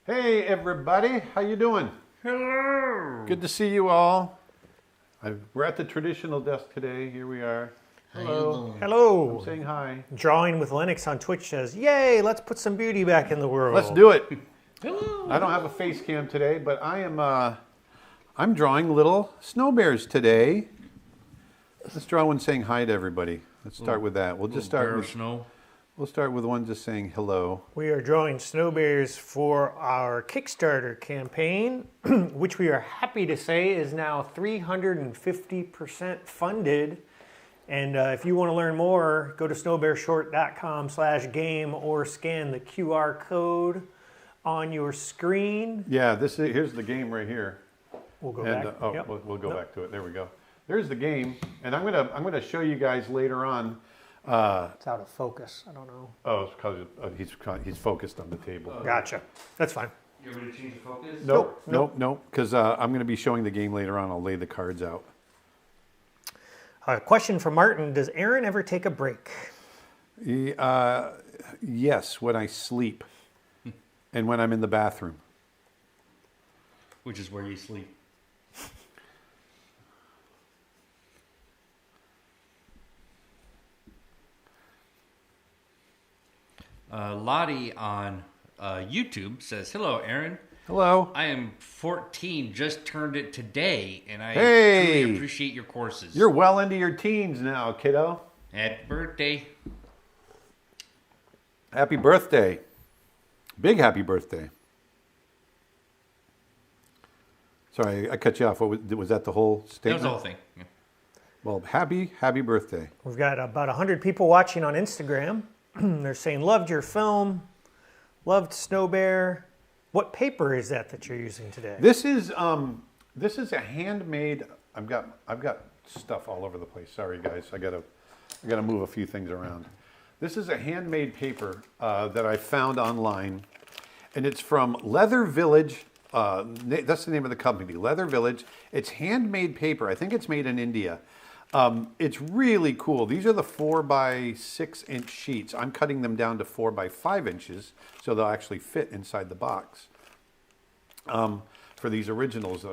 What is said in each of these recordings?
Hey everybody, how you doing? Hello. Good to see you all. We're at the traditional desk today. Here we are. Hello. Hello. I'm saying hi. Drawing with Lennox on Twitch says, "Yay! Let's put some beauty back in the world." Let's do it. Hello. I don't have a face cam today, but I'm drawing little snow bears today. Let's draw one saying hi to everybody. Let's start with that. We'll just start with snow. We'll start with one just saying hello. We are drawing snow bears for our Kickstarter campaign, which we are happy to say is now 350% funded. And if you want to learn more, go to snowbearshort.com/game or scan the QR code on your screen. Yeah, here's the game right here. We'll go And back. Yep. we'll go back to it. There we go. There's the game, and I'm gonna show you guys later on. It's out of focus. I don't know. Oh, it's because he's focused on the table. Gotcha. That's fine. You want me to change the focus? Nope. Because I'm going to be showing the game later on. I'll lay the cards out. Question from Martin: does Aaron ever take a break? Yes, when I sleep, and when I'm in the bathroom. Which is where you sleep. Lottie on YouTube says, "Hello, Aaron. Hello. I am 14, just turned it today, and I Hey! truly appreciate your courses. You're well into your teens now, kiddo. Happy birthday." Happy birthday. Big happy birthday. Sorry, I cut you off. Was that the whole That statement? was the whole thing. Yeah. Well, happy birthday. We've got about 100 people watching on Instagram. They're saying, loved your film, loved Snow Bear. What paper is that you're using today? This is a handmade. I've got stuff all over the place. Sorry, guys. I gotta move a few things around. This is a handmade paper that I found online, and it's from Leather Village. That's the name of the company, Leather Village. It's handmade paper. I think it's made in India. It's really cool. These are the 4x6 inch sheets. I'm cutting them down to 4x5 inches, so they'll actually fit inside the box. For these originals,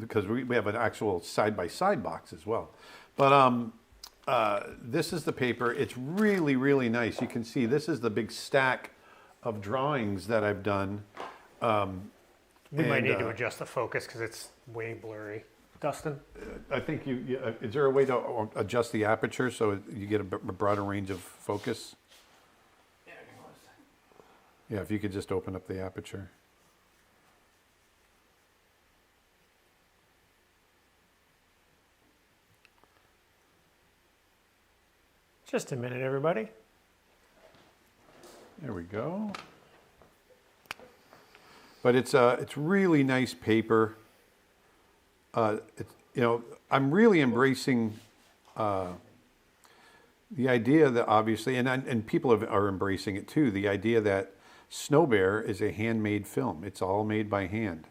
because we have an actual side-by-side box as well. But this is the paper. It's really, really nice. You can see this is the big stack of drawings that I've done. We might need to adjust the focus because it's way blurry. Dustin? I think is there a way to adjust the aperture so you get a broader range of focus? Yeah, if you could just open up the aperture. Just a minute, everybody. There we go. But it's really nice paper. I'm really embracing the idea that obviously, and people are embracing it too, the idea that Snow Bear is a handmade film. It's all made by hand.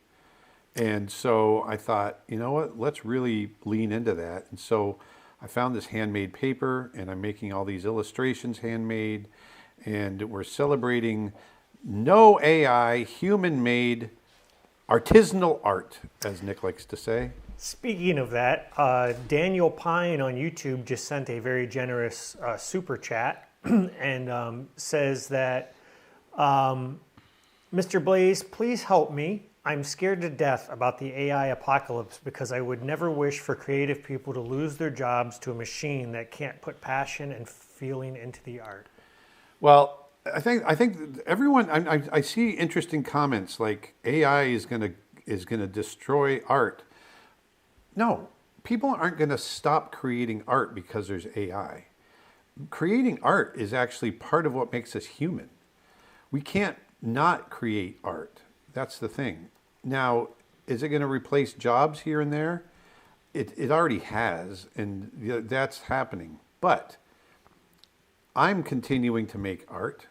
And so I thought, you know what, let's really lean into that. And so I found this handmade paper, and I'm making all these illustrations handmade, and we're celebrating no AI, human-made artisanal art, as Nick likes to say. Speaking of that, Daniel Pine on YouTube just sent a very generous super chat and says that, Mr. Blaze, please help me. I'm scared to death about the AI apocalypse because I would never wish for creative people to lose their jobs to a machine that can't put passion and feeling into the art. Well, I think everyone. I see interesting comments like AI is gonna destroy art. No, people aren't gonna stop creating art because there's AI. Creating art is actually part of what makes us human. We can't not create art. That's the thing. Now, is it going to replace jobs here and there? It already has, and that's happening. But I'm continuing to make art,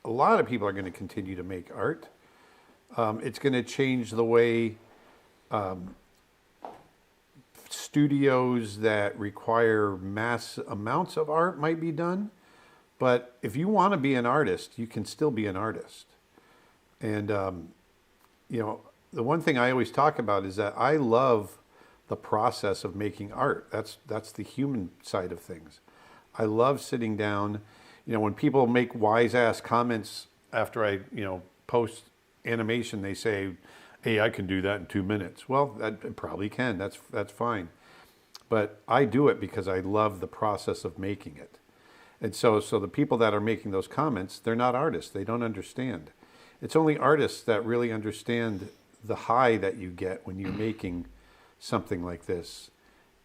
a lot of people are going to continue to make art. It's going to change the way studios that require mass amounts of art might be done. But if you want to be an artist, you can still be an artist. And, you know, the one thing I always talk about is that I love the process of making art. That's the human side of things. I love sitting down. You know, when people make wise ass comments after I, you know, post animation, they say, "Hey, I can do that in 2 minutes." Well, that probably can. That's fine. But I do it because I love the process of making it. And so the people that are making those comments, they're not artists. They don't understand. It's only artists that really understand the high that you get when you're making something like this,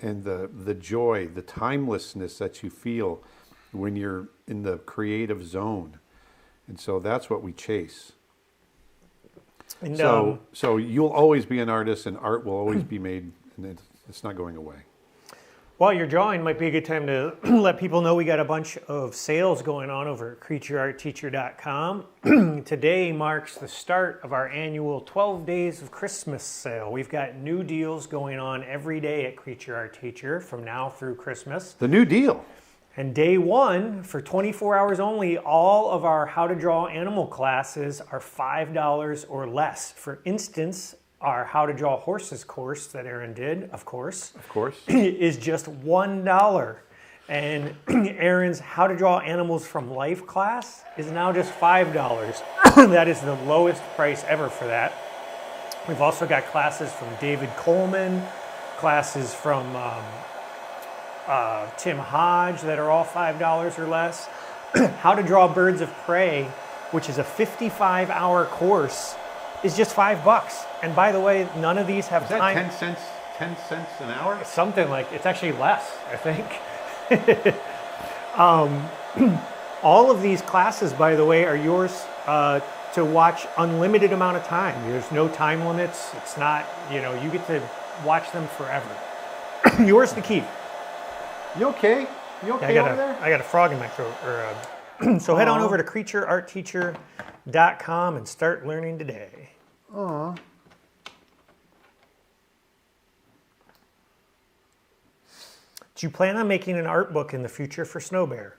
and the joy, the timelessness that you feel when you're in the creative zone. And so that's what we chase. And, So you'll always be an artist, and art will always be made, and it's not going away. while you're drawing, might be a good time to let people know we got a bunch of sales going on over at creatureartteacher.com. Today marks the start of our annual 12 Days of Christmas sale. We've got new deals going on every day at Creature Art Teacher from now through Christmas. The new deal. And day one, for 24 hours only, all of our How to Draw Animal classes are $5 or less. For instance, our How to Draw Horses course that Aaron did, of course, is just $1. And Aaron's How to Draw Animals from Life class is now just $5. That is the lowest price ever for that. We've also got classes from David Coleman, classes from Tim Hodge that are all $5 or less. How to Draw Birds of Prey, which is a 55-hour course, is just $5. And by the way, none of these have Is that time. 10 cents? 10 cents an hour? Something like, it's actually less, I think. All of these classes, by the way, are yours to watch unlimited amount of time. There's no time limits. It's not, you know, you get to watch them forever. Yours to keep. You okay? You okay over there? I got a frog in my throat. So head on over to creatureartteacher.com and start learning today. Aw. Do you plan on making an art book in the future for Snow Bear?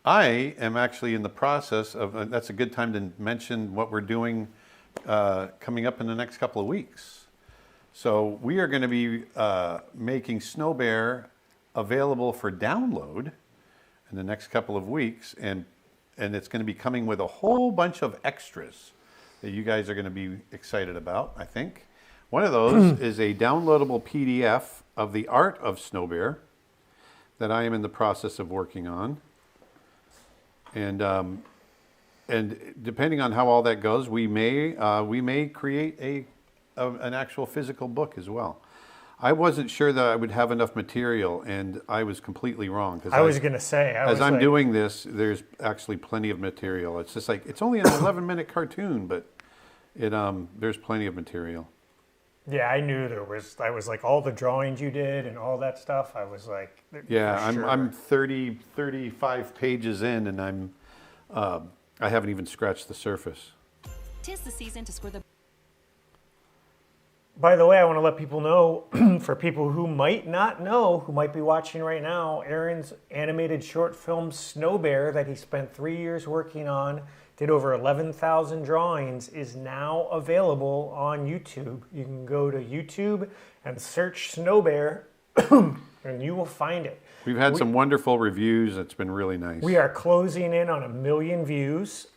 I am actually in the process of, that's a good time to mention what we're doing coming up in the next couple of weeks. So we are going to be making Snow Bear available for download in the next couple of weeks, and it's going to be coming with a whole bunch of extras that you guys are going to be excited about, I think. One of those is a downloadable PDF of the art of Snow Bear that I am in the process of working on. And depending on how all that goes, we may create an actual physical book as well. I wasn't sure that I would have enough material, and I was completely wrong. I was going to say. As I'm doing this, there's actually plenty of material. It's just like, it's only an 11-minute cartoon, but there's plenty of material. Yeah, I knew there was. I was like, all the drawings you did and all that stuff, I was like, yeah, sure. I'm 35 pages in, and I haven't even scratched the surface. 'Tis the season to score the... By the way, I want to let people know, for people who might not know, who might be watching right now, Aaron's animated short film Snow Bear that he spent 3 years working on, did over 11,000 drawings, is now available on YouTube. You can go to YouTube and search Snow Bear, and you will find it. We've had some wonderful reviews. It's been really nice. We are closing in on 1 million views.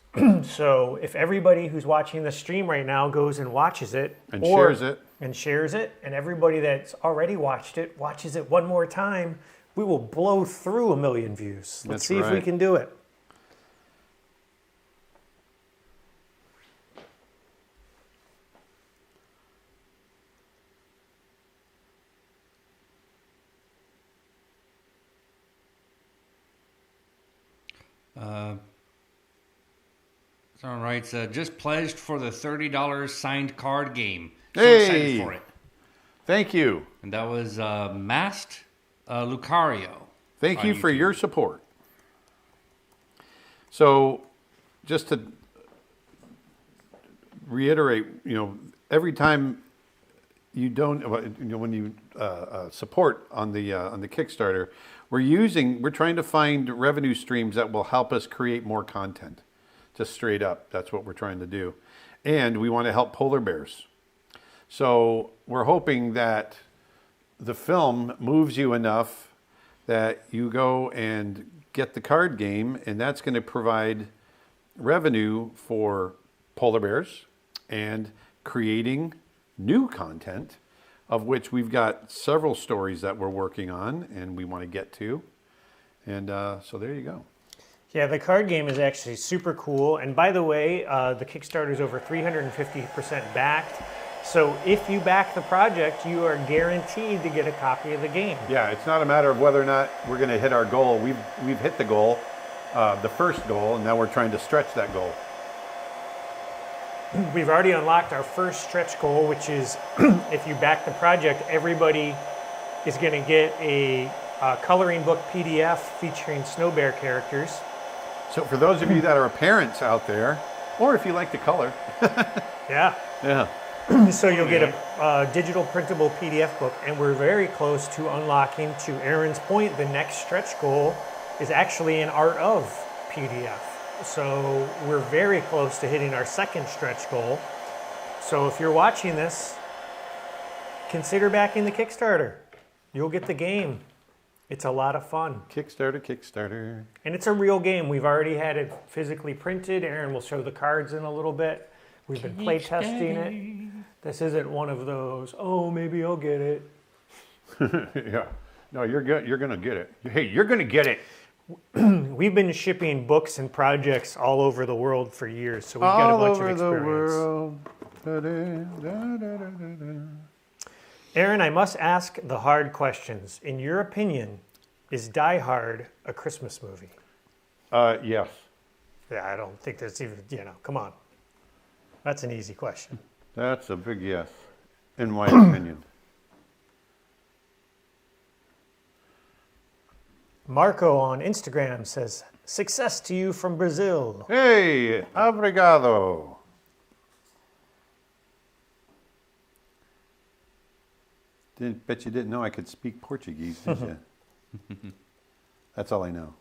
So if everybody who's watching the stream right now goes and watches it and shares it, and everybody that's already watched it watches it one more time, we will blow through 1 million views. Let's see if we can do it. All right, just pledged for the $30 signed card game. So hey, excited for it. Thank you. And that was Masked Lucario. Thank you for your support. So, just to reiterate, every time you don't, when you support on the Kickstarter, we're trying to find revenue streams that will help us create more content. Just straight up, that's what we're trying to do, and we want to help polar bears. So we're hoping that the film moves you enough that you go and get the card game, and that's going to provide revenue for polar bears and creating new content, of which we've got several stories that we're working on and we want to get to. And so there you go. Yeah, the card game is actually super cool. And by the way, the Kickstarter is over 350% backed. So if you back the project, you are guaranteed to get a copy of the game. Yeah, it's not a matter of whether or not we're going to hit our goal. We've hit the goal, the first goal, and now we're trying to stretch that goal. We've already unlocked our first stretch goal, which is if you back the project, everybody is going to get a coloring book PDF featuring Snow Bear characters. So for those of you that are parents out there, or if you like to color. Yeah. Yeah. So you'll get a digital printable PDF book, and we're very close to unlocking, to Aaron's point, the next stretch goal is actually an art of PDF. So we're very close to hitting our second stretch goal. So if you're watching this, consider backing the Kickstarter. You'll get the game. It's a lot of fun. Kickstarter. And it's a real game. We've already had it physically printed. Aaron will show the cards in a little bit. We've been play testing it. This isn't one of those, oh, maybe I'll get it. Yeah. No, you're good. You're going to get it. Hey, you're going to get it. We've been shipping books and projects all over the world for years, so we've got a bunch of experience. All over the world. Aaron, I must ask the hard questions. In your opinion, is Die Hard a Christmas movie? Yes. Yeah, I don't think there's even, come on. That's an easy question. That's a big yes, in my opinion. Marco on Instagram says, success to you from Brazil. Hey, obrigado. Bet you didn't know I could speak Portuguese, did you? That's all I know.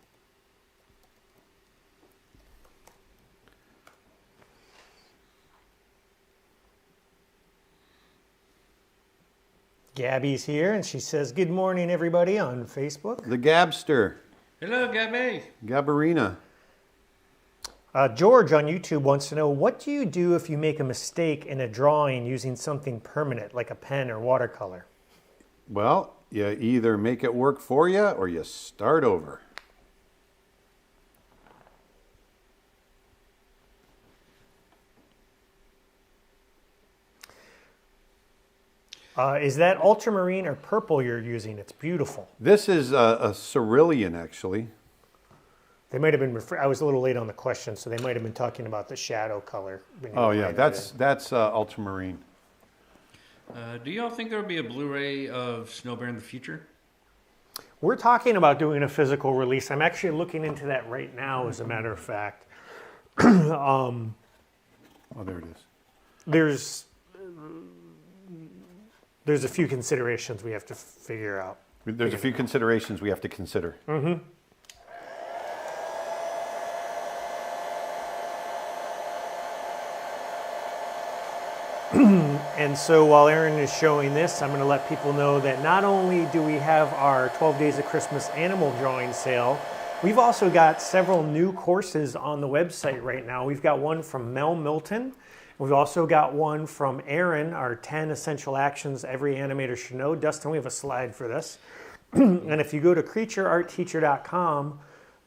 Gabby's here, and she says, good morning, everybody, on Facebook. The Gabster. Hello, Gabby. Gabarina. George on YouTube wants to know, what do you do if you make a mistake in a drawing using something permanent, like a pen or watercolor? Well, you either make it work for you or you start over. Is that ultramarine or purple you're using? It's beautiful. This is a cerulean, actually. They might have been, I was a little late on the question, so they might have been talking about the shadow color. Oh, yeah, that's ultramarine. Do y'all think there will be a Blu-ray of Snow Bear in the future? We're talking about doing a physical release. I'm actually looking into that right now, as a matter of fact. Oh, there it is. There's a few considerations we have to figure out. There's a few considerations we have to consider. Mm-hmm. And so while Aaron is showing this, I'm going to let people know that not only do we have our 12 Days of Christmas animal drawing sale, we've also got several new courses on the website right now. We've got one from Mel Milton. We've also got one from Aaron, our 10 essential actions every animator should know. Dustin, we have a slide for this. And if you go to creatureartteacher.com,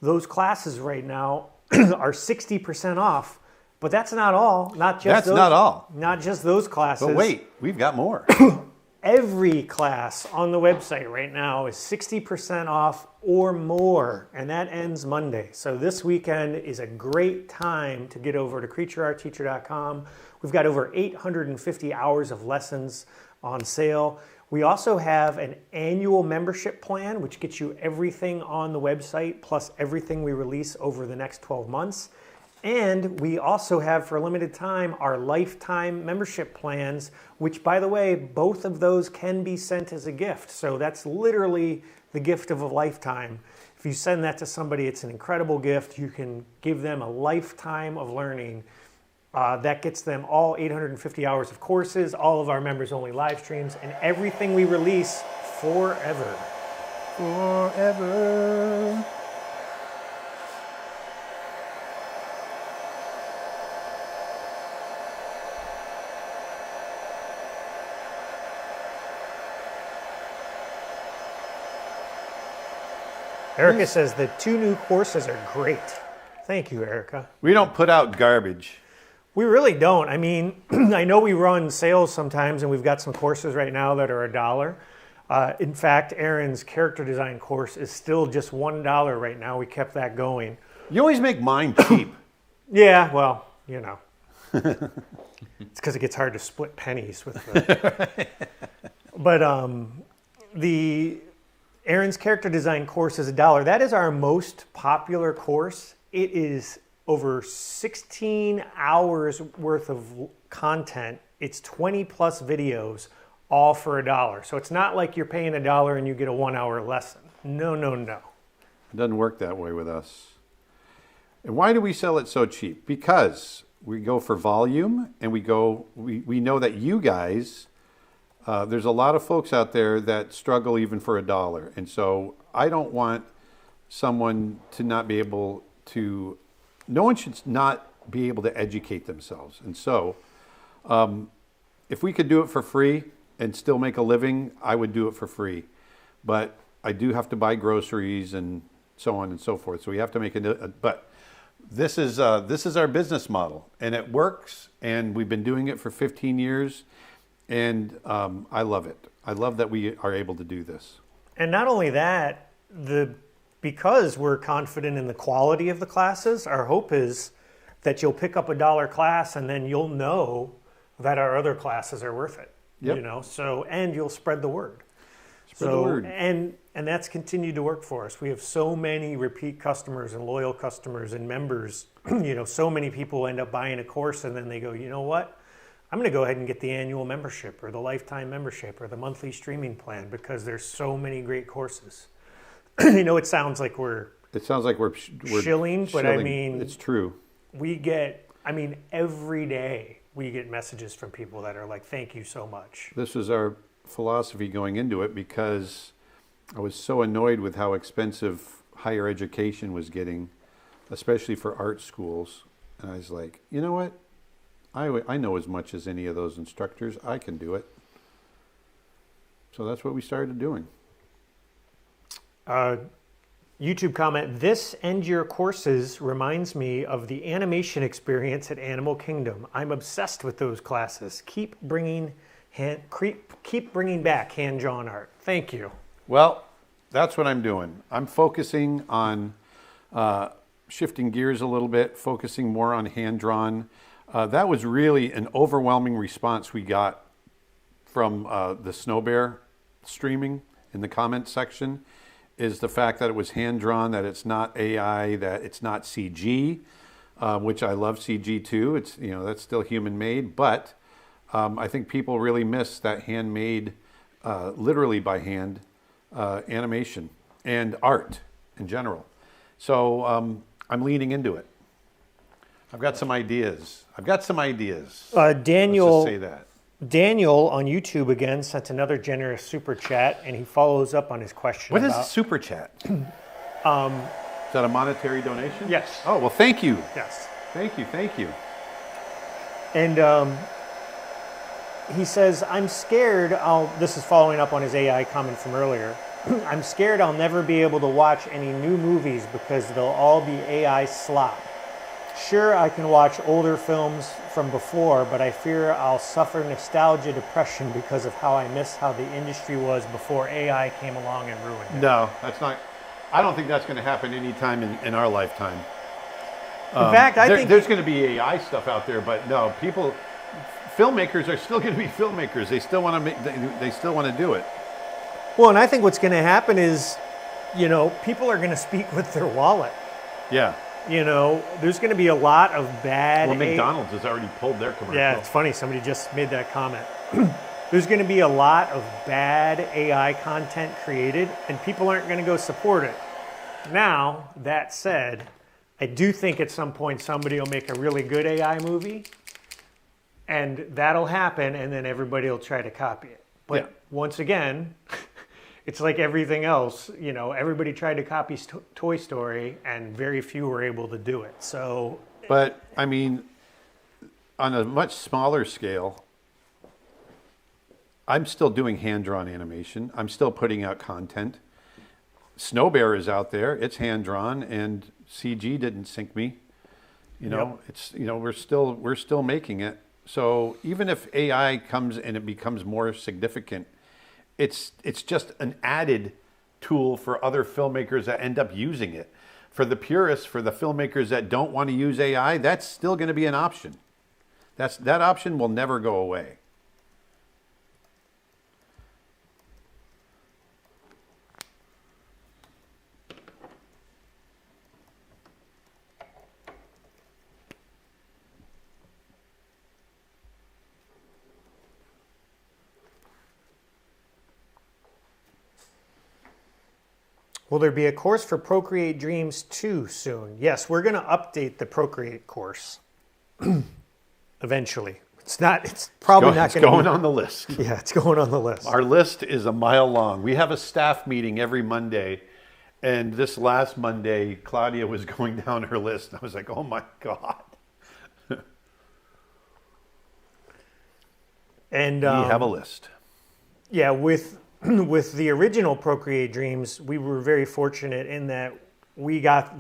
those classes right now are 60% off. But that's not all. Not just those classes. But wait, we've got more. Every class on the website right now is 60% off or more, and that ends Monday. So this weekend is a great time to get over to creatureartteacher.com. We've got over 850 hours of lessons on sale. We also have an annual membership plan, which gets you everything on the website, plus everything we release over the next 12 months. And we also have, for a limited time, our lifetime membership plans, which, by the way, both of those can be sent as a gift. So that's literally the gift of a lifetime. If you send that to somebody, it's an incredible gift. You can give them a lifetime of learning. That gets them all 850 hours of courses, all of our members-only live streams, and everything we release forever. Forever. Erica says the 2 new courses are great. Thank you, Erica. We don't put out garbage. We really don't. I mean, I know we run sales sometimes, and we've got some courses right now that are $1. In fact, Aaron's character design course is still just $1 right now. We kept that going. You always make mine cheap. Yeah, well, you know. It's because it gets hard to split pennies with the... But the Aaron's character design course is $1. That is our most popular course. It is over 16 hours worth of content. It's 20 plus videos, all for $1. So it's not like you're paying $1 and you get a 1-hour lesson. No, no, no. It doesn't work that way with us. And why do we sell it so cheap? Because we go for volume, and we know that you guys, there's a lot of folks out there that struggle even for $1. And so I don't want someone to not be able to, no one should not be able to educate themselves. And so if we could do it for free and still make a living, I would do it for free. But I do have to buy groceries and so on and so forth. So we have to make but this is our business model, and it works, and we've been doing it for 15 years, and I love it. I love that we are able to do this. And not only that, because we're confident in the quality of the classes, our hope is that you'll pick up $1 class, and then you'll know that our other classes are worth it. Yep. You know, and you'll spread the word. Spread the word. And that's continued to work for us. We have so many repeat customers and loyal customers and members. You know, so many people end up buying a course, and then they go, you know what? I'm going to go ahead and get the annual membership or the lifetime membership or the monthly streaming plan, because there's so many great courses. You know, it sounds like we're shilling, but I mean, it's true. Every day we get messages from people that are like, thank you so much. This was our philosophy going into it, because I was so annoyed with how expensive higher education was getting, especially for art schools. And I was like, you know what? I know as much as any of those instructors. I can do it. So that's what we started doing. YouTube comment, this End Your Courses reminds me of the animation experience at Animal Kingdom. I'm obsessed with those classes. Keep bringing back hand-drawn art. Thank you. Well, that's what I'm doing. I'm focusing on shifting gears a little bit, focusing more on hand-drawn. That was really an overwhelming response we got from the Snow Bear streaming in the comment section, is the fact that it was hand-drawn, that it's not AI, that it's not CG, which I love CG too. It's, you know, that's still human-made, but I think people really miss that handmade, literally by hand, animation and art in general. So I'm leaning into it. I've got some ideas. Daniel, Let's just say that. Daniel on YouTube again sent another generous super chat, and he follows up on his question. What is a super chat? Is that a monetary donation? Yes. Oh, well, thank you. Yes. Thank you. And he says, I'm scared this is following up on his AI comment from earlier. I'm scared I'll never be able to watch any new movies because they'll all be AI slop. Sure, I can watch older films from before, but I fear I'll suffer nostalgia depression because of how I miss how the industry was before AI came along and ruined it. No, that's not. I don't think that's going to happen anytime in our lifetime. In fact, I think there's going to be AI stuff out there, but no, filmmakers are still going to be filmmakers. They still want to they still want to do it. Well, and I think what's going to happen is, you know, people are going to speak with their wallet. Yeah. you know, there's going to be a lot of bad. Well, McDonald's has already pulled their commercial. Yeah, it's funny. Somebody just made that comment. There's going to be a lot of bad AI content created, and people aren't going to go support it. Now, that said, I do think at some point somebody will make a really good AI movie, and that'll happen, and then everybody will try to copy it. But Yeah. once again, it's like everything else. You know, everybody tried to copy Toy Story, and very few were able to do it. So, But, I mean, on a much smaller scale, I'm still doing hand-drawn animation. I'm still putting out content. Snow Bear is out there. It's hand-drawn, and CG didn't sink me. You know, Yep. it's, you know, we're still making it. So even if AI comes and it becomes more significant, it's just an added tool for other filmmakers that end up using it. For the purists, for the filmmakers that don't want to use AI, that's still going to be an option. That option will never go away. will there be a course for Procreate Dreams 2 soon? Yes, we're going to update the Procreate course eventually. It's probably not It's going to going be. on the list. Yeah, it's going on the list. Our list is a mile long. We have a staff meeting every Monday. And this last Monday, Claudia was going down her list. I was like, oh my God. And We have a list. yeah, with with the original Procreate Dreams, we were very fortunate in that we got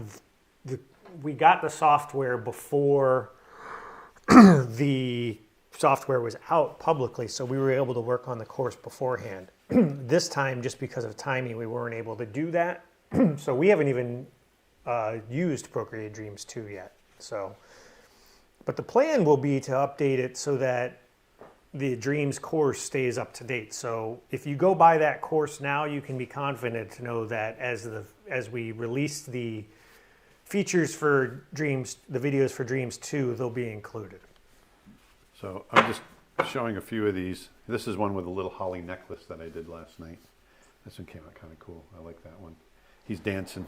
the software before the software was out publicly, so we were able to work on the course beforehand. This time, just because of timing, we weren't able to do that. So we haven't even used Procreate Dreams 2 yet. So, but the plan will be to update it so that the Dreams course stays up to date. So if you go buy that course now, you can be confident to know that as we release the features for Dreams, the videos for Dreams 2, they'll be included. So I'm just showing a few of these. This is one with a little holly necklace that I did last night. This one came out kind of cool. I like that one. He's dancing.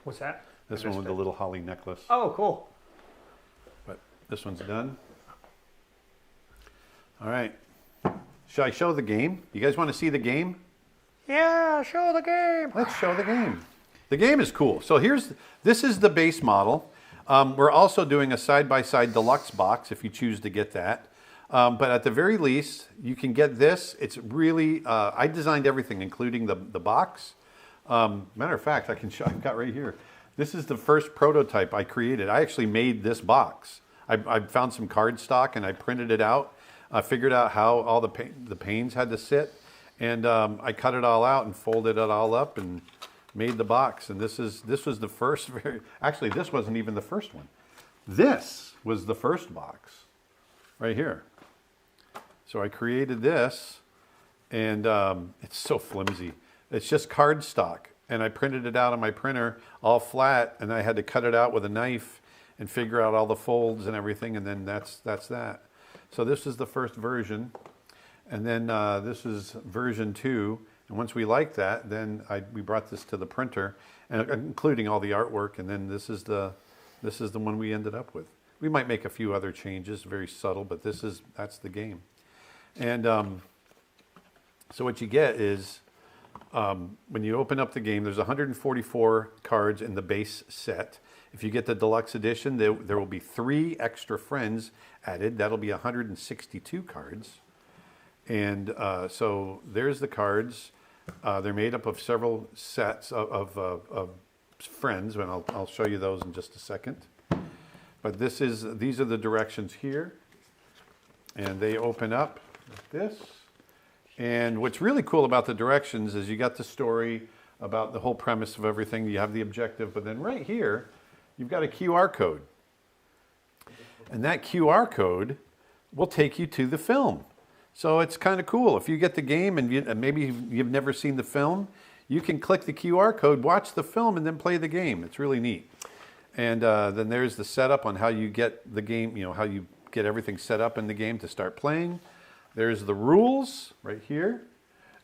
What's that? This one with the little holly necklace. Oh, cool. But this one's done. All right. Shall I show the game? You guys want to see the game? Yeah, show the game. Let's show the game. The game is cool. So this is the base model. We're also doing a side-by-side deluxe box if you choose to get that. But at the very least, you can get this. It's really, I designed everything, including the box. Matter of fact, I can show, I've got right here. This is the first prototype I created. I actually made this box. I found some cardstock and I printed it out. I figured out how all the panes had to sit. And I cut it all out and folded it all up and made the box. And this was the first, actually this wasn't even the first one. This was the first box right here. So I created this and it's so flimsy. It's just cardstock. And I printed it out on my printer all flat and I had to cut it out with a knife and figure out all the folds and everything. And then that's that. So this is the first version. And then this is version 2. And once we liked that, then we brought this to the printer, and including all the artwork. And then this is the one we ended up with. We might make a few other changes, very subtle, but that's the game. And so what you get is when you open up the game, there's 144 cards in the base set. If you get the deluxe edition, there will be 3 extra friends added. That'll be 162 cards. And so there's the cards. They're made up of several sets of friends, and I'll show you those in just a second. But these are the directions here, and they open up like this. And what's really cool about the directions is you got the story about the whole premise of everything. You have the objective, but then right here, you've got a QR code. And that QR code will take you to the film. So it's kind of cool. If you get the game and maybe you've never seen the film, you can click the QR code, watch the film, and then play the game. It's really neat. And then there's the setup on how you get the game, how you get everything set up in the game to start playing. There's the rules right here.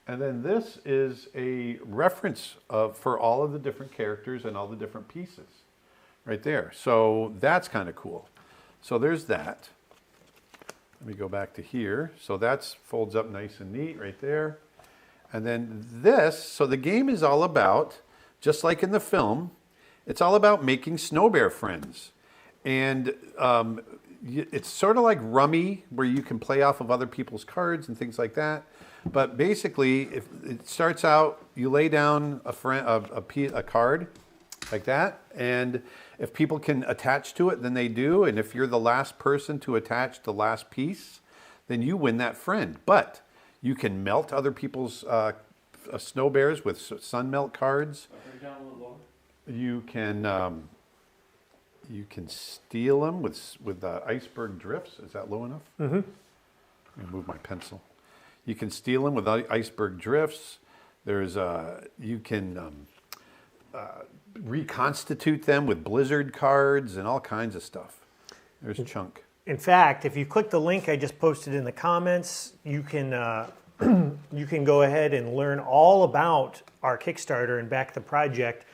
And then this is a reference for all of the different characters and all the different pieces right there. So that's kind of cool. So there's that. Let me go back to here. So that folds up nice and neat right there. And then this, so the game is all about, just like in the film, it's all about making Snow Bear friends. And it's sort of like Rummy, where you can play off of other people's cards and things like that. But basically, if it starts out, you lay down a card like that, and if people can attach to it, then they do. And if you're the last person to attach the last piece, then you win that friend. But you can melt other people's snow bears with sun melt cards. You can steal them with iceberg drifts. Is that low enough? Mm-hmm. Let me move my pencil. You can steal them with iceberg drifts. You can reconstitute them with blizzard cards and all kinds of stuff. There's Chunk. In fact, if you click the link I just posted in the comments, you can you can go ahead and learn all about our Kickstarter and back the project.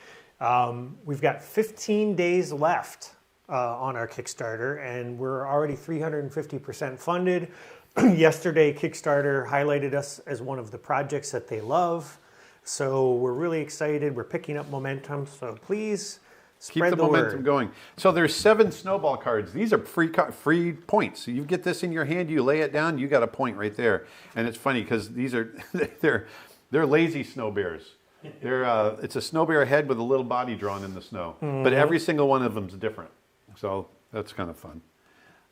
We've got 15 days left on our Kickstarter, and we're already 350% funded. Yesterday, Kickstarter highlighted us as one of the projects that they love. So we're really excited. We're picking up momentum. So please spread Keep the momentum word. going. So there's 7 snowball cards. These are free points. So you get this in your hand, you lay it down, you got a point right there. And it's funny because these are they're lazy snow bears. It's a snow bear head with a little body drawn in the snow. Mm-hmm. But every single one of them is different. So that's kind of fun.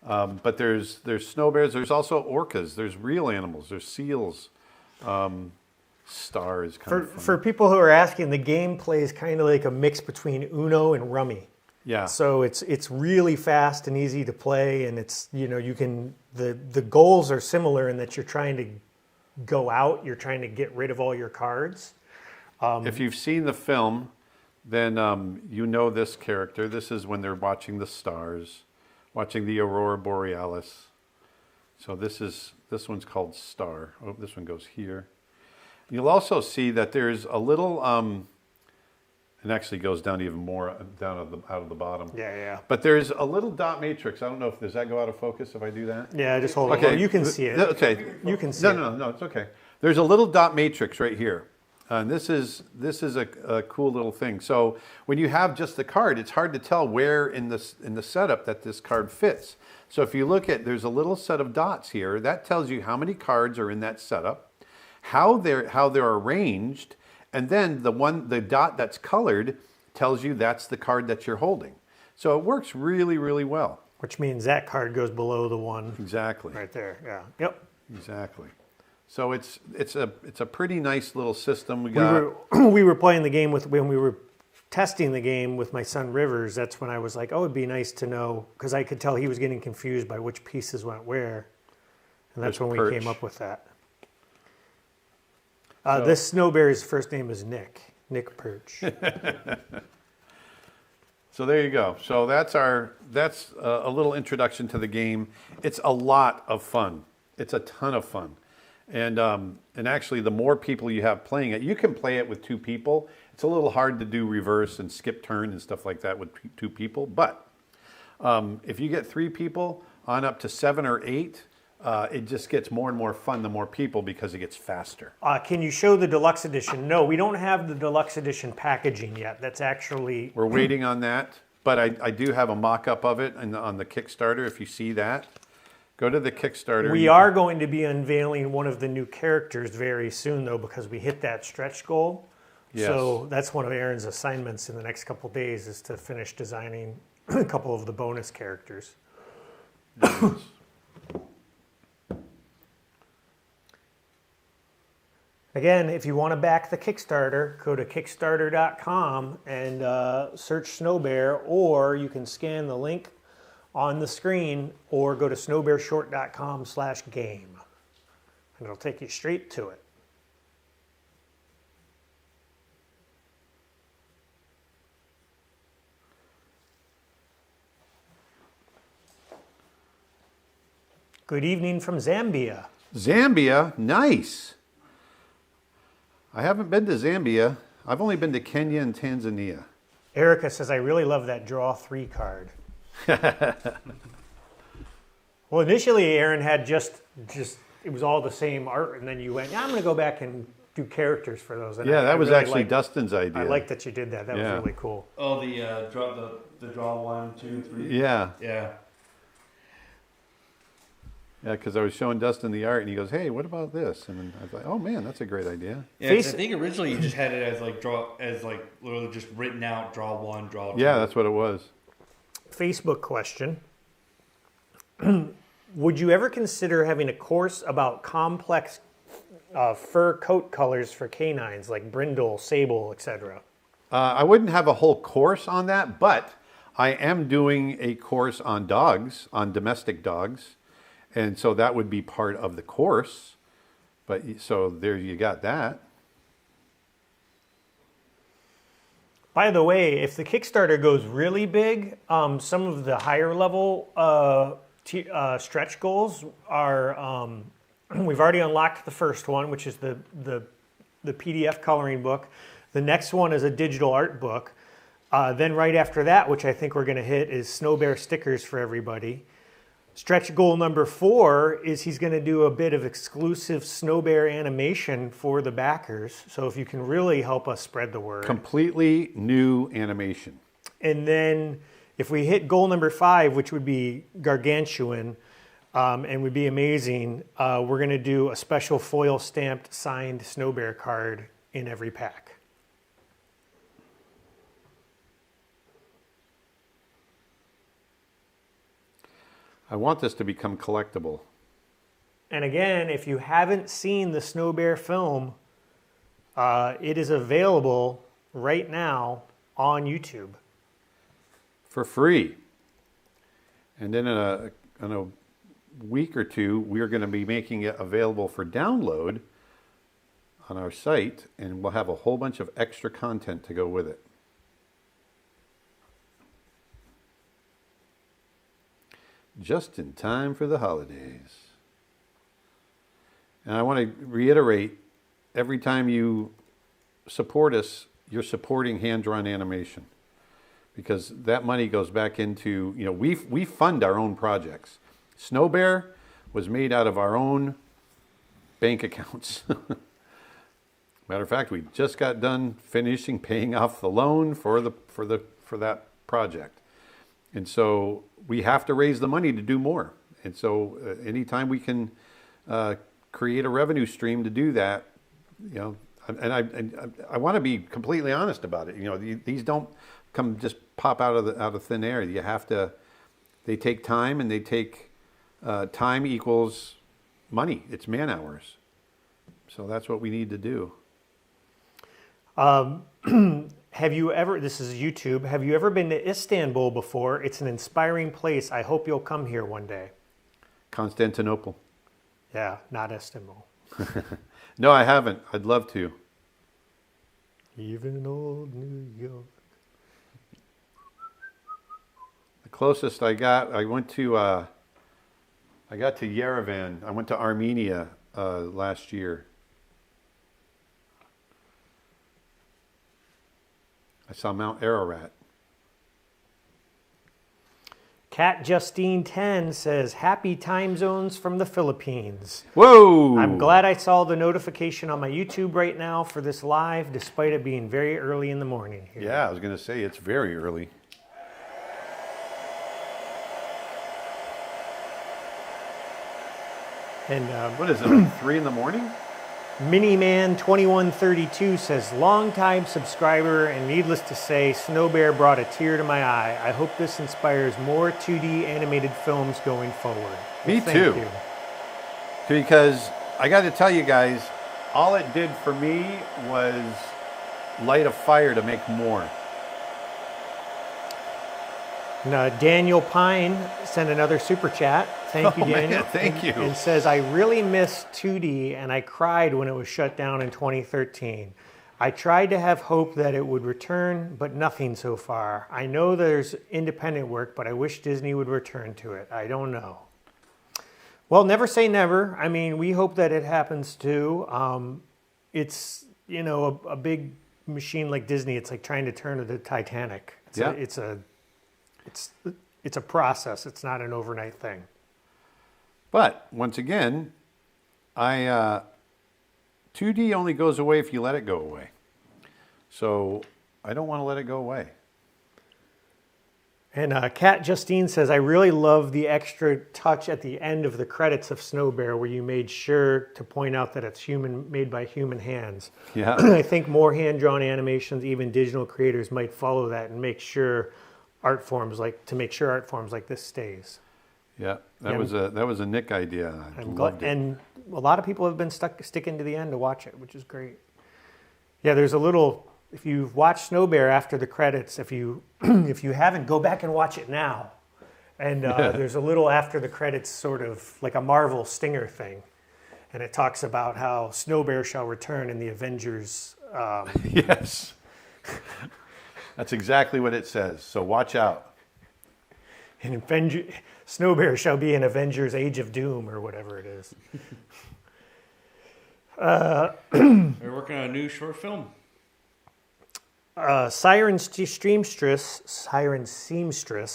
But there's snow bears. There's also orcas. There's real animals. There's seals. Stars. For people who are asking, the gameplay is kind of like a mix between Uno and Rummy. Yeah. So it's really fast and easy to play, and it's you can the goals are similar in that you're trying to go out. You're trying to get rid of all your cards. If you've seen the film, then you know this character. This is when they're watching the stars, watching the aurora borealis. So this one's called Star. Oh, this one goes here. You'll also see that there's a little, it actually goes down even more down out of the bottom. Yeah. But there's a little dot matrix. I don't know does that go out of focus if I do that? Yeah, just hold okay. on. You can see it. Okay. You can see it. No, it's okay. There's a little dot matrix right here. And this is a cool little thing. So when you have just the card, it's hard to tell where in the setup that this card fits. So if you look at, there's a little set of dots here that tells you how many cards are in that setup, how they're arranged, and then the dot that's colored tells you that's the card that you're holding. So it works really, really well. Which means that card goes below the one. Exactly. Right there. Yeah. Yep. Exactly. So it's a pretty nice little system. We were playing the game when we were testing the game with my son Rivers. That's when I was like, oh, it'd be nice to know, because I could tell he was getting confused by which pieces went where, and that's when we came up with that. This snow bear's first name is Nick Perch. So there you go. So that's a little introduction to the game. It's a lot of fun. It's a ton of fun. And actually, the more people you have playing it, you can play it with 2 people. It's a little hard to do reverse and skip turn and stuff like that with 2 people. But if you get 3 people on up to 7 or 8, it just gets more and more fun the more people because it gets faster. Can you show the deluxe edition? No, we don't have the deluxe edition packaging yet. That's actually... We're waiting on that. But I do have a mock-up of it on the Kickstarter, if you see that. Go to the Kickstarter. We are going to be unveiling one of the new characters very soon, though, because we hit that stretch goal. Yes. So that's one of Aaron's assignments in the next couple of days, is to finish designing a couple of the bonus characters. Yes. Again, if you want to back the Kickstarter, go to Kickstarter.com and search Snow Bear, or you can scan the link on the screen, or go to snowbearshort.com/game, and it'll take you straight to it. Good evening from Zambia. Zambia, nice. I haven't been to Zambia. I've only been to Kenya and Tanzania. Erica says, I really love that draw 3 card. Well, initially, Aaron had just it was all the same art, and then you went, I'm going to go back and do characters for those. And Yeah, that was really actually Dustin's idea. I like that you did that. That was really cool. Oh, the draw 1, 2, 3. Yeah. Yeah. Yeah, because I was showing Dustin the art, and he goes, hey, what about this? And then I was like, oh, man, that's a great idea. Yeah, 'cause I think originally you just had it as literally just written out, draw 1, draw 2. Yeah, that's what it was. Facebook question. Would you ever consider having a course about complex fur coat colors for canines like brindle, sable, etc.? I wouldn't have a whole course on that, but I am doing a course on dogs, on domestic dogs. And so that would be part of the course. But so there you got that. By the way, if the Kickstarter goes really big, some of the higher level stretch goals are, we've already unlocked the first one, which is the PDF coloring book. The next one is a digital art book. Then right after that, which I think we're going to hit, is Snow Bear stickers for everybody. Stretch goal number 4 is he's going to do a bit of exclusive Snow Bear animation for the backers. So if you can really help us spread the word. Completely new animation. And then if we hit goal number 5, which would be gargantuan and would be amazing, we're going to do a special foil stamped signed Snow Bear card in every pack. I want this to become collectible. And again, if you haven't seen the Snow Bear film, it is available right now on YouTube. For free. And then in a week or two, we're going to be making it available for download on our site, and we'll have a whole bunch of extra content to go with it. Just in time for the holidays. And I want to reiterate, every time you support us, you're supporting hand-drawn animation. Because that money goes back into, we fund our own projects. Snow Bear was made out of our own bank accounts. Matter of fact, we just got done paying off the loan for that project. And so we have to raise the money to do more. And so anytime we can create a revenue stream to do that, and I want to be completely honest about it. These don't just pop out of thin air. You have to. They take time, and they take time equals money. It's man hours. So that's what we need to do. Have you ever, this is YouTube, have you ever been to Istanbul before? It's an inspiring place. I hope you'll come here one day. Constantinople. Yeah, not Istanbul. No, I haven't. I'd love to. Even old New York. The closest I got to Yerevan. I went to Armenia last year. I saw Mount Ararat. Cat Justine 10 says, happy time zones from the Philippines. Whoa! I'm glad I saw the notification on my YouTube right now for this live, despite it being very early in the morning here. Yeah, I was going to say, it's very early. And what is it, like 3 in the morning? Miniman2132 says, long-time subscriber, and needless to say, Snow Bear brought a tear to my eye. I hope this inspires more 2D animated films going forward. Me Thank too. you. Because I got to tell you guys, all it did for me was light a fire to make more. Now, Daniel Pine sent another super chat. Thank you, Daniel. Man, thank you. And says, I really miss 2D, and I cried when it was shut down in 2013. I tried to have hope that it would return, but nothing so far. I know there's independent work, but I wish Disney would return to it. I don't know. Well, never say never. I mean, we hope that it happens too. It's, a big machine like Disney. It's like trying to turn the Titanic. It's a process. It's not an overnight thing. But once again, 2D only goes away if you let it go away. So I don't want to let it go away. And Kat Justine says, I really love the extra touch at the end of the credits of Snow Bear where you made sure to point out that it's made by human hands. Yeah. I think more hand-drawn animations, even digital creators might follow that and make sure art forms like this stays. Yeah, that was a Nick idea. I loved it. And a lot of people have been sticking to the end to watch it, which is great. Yeah, there's a little. If you've watched Snow Bear after the credits, if you haven't, go back and watch it now. And there's a little after the credits, sort of like a Marvel stinger thing, and it talks about how Snow Bear shall return in the Avengers. Yes, that's exactly what it says. So watch out. Snow Bear shall be in Avengers: Age of Doom or whatever it is. They're working on a new short film. Siren Seamstress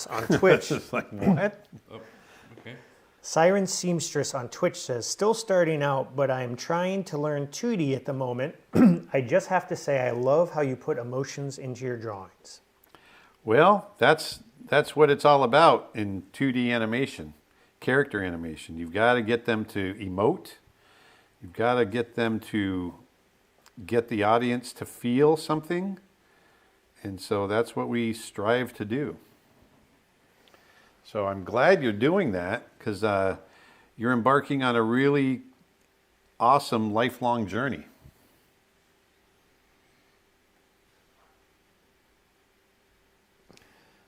on Twitch. It's like, what? Oh, okay. Siren Seamstress on Twitch says, still starting out, but I'm trying to learn 2D at the moment. I just have to say I love how you put emotions into your drawings. Well, that's what it's all about in 2D animation, character animation. You've got to get them to emote. You've got to get them to get the audience to feel something. And so that's what we strive to do. So I'm glad you're doing that because you're embarking on a really awesome lifelong journey.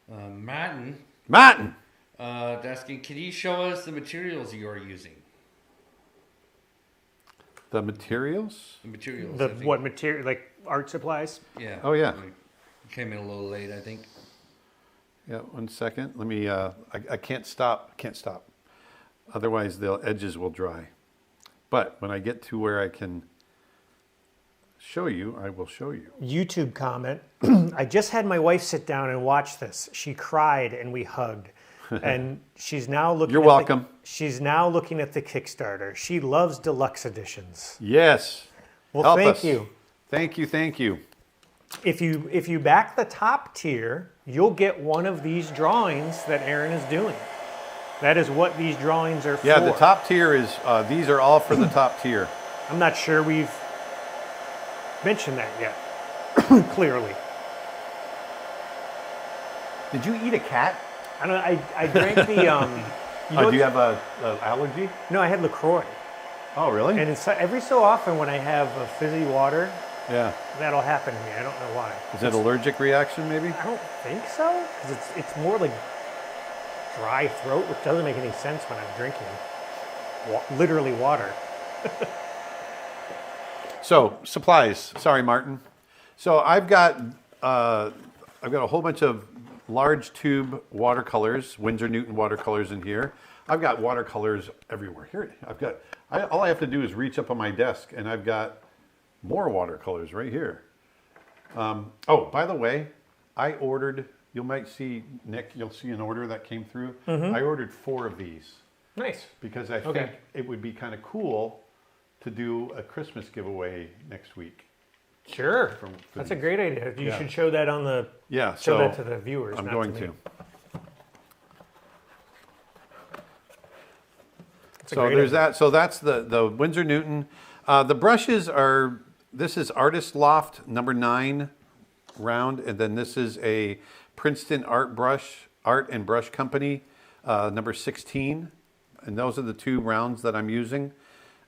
Martin! Asking, can you show us the materials you are using? The materials? The materials. What material? Like art supplies? Yeah. Oh, yeah. Came in a little late, I think. Yeah, 1 second. Let me, I can't stop. Otherwise, the edges will dry. But when I get to where I can show you, I will show you. YouTube comment. I just had my wife sit down and watch this. She cried and we hugged. And she's now looking You're welcome. She's now looking at the Kickstarter. She loves deluxe editions. Yes. Well, Help thank us. you. Thank you. If you back the top tier, you'll get one of these drawings that Aaron is doing. That is what these drawings are for. Yeah, the top tier is, these are all for the top tier. I'm not sure we've mentioned that yet, clearly. Did you eat a cat? I don't. I drank the. Do you have an allergy? No, I had LaCroix. Oh, really? And it's every so often when I have a fizzy water, yeah. that'll happen to me. I don't know why. Is it allergic reaction, maybe? I don't think so, because it's more like dry throat, which doesn't make any sense when I'm drinking literally water. So supplies. Sorry, Martin. So I've got a whole bunch of large tube watercolors, Winsor Newton watercolors in here. I've got watercolors everywhere. Here, all I have to do is reach up on my desk, and I've got more watercolors right here. Oh, by the way, I ordered. You might see, Nick. You'll see an order that came through. Mm-hmm. I ordered 4 of these. Nice. Because I think it would be kind of cool to do a Christmas giveaway next week. Sure. That's a great idea. You should show that on the show that to the viewers. I'm going to. So there's that. So that's the Winsor Newton. The brushes are. This is Artist Loft number 9 round, and then this is a Princeton Art and Brush Company number 16, and those are the 2 rounds that I'm using.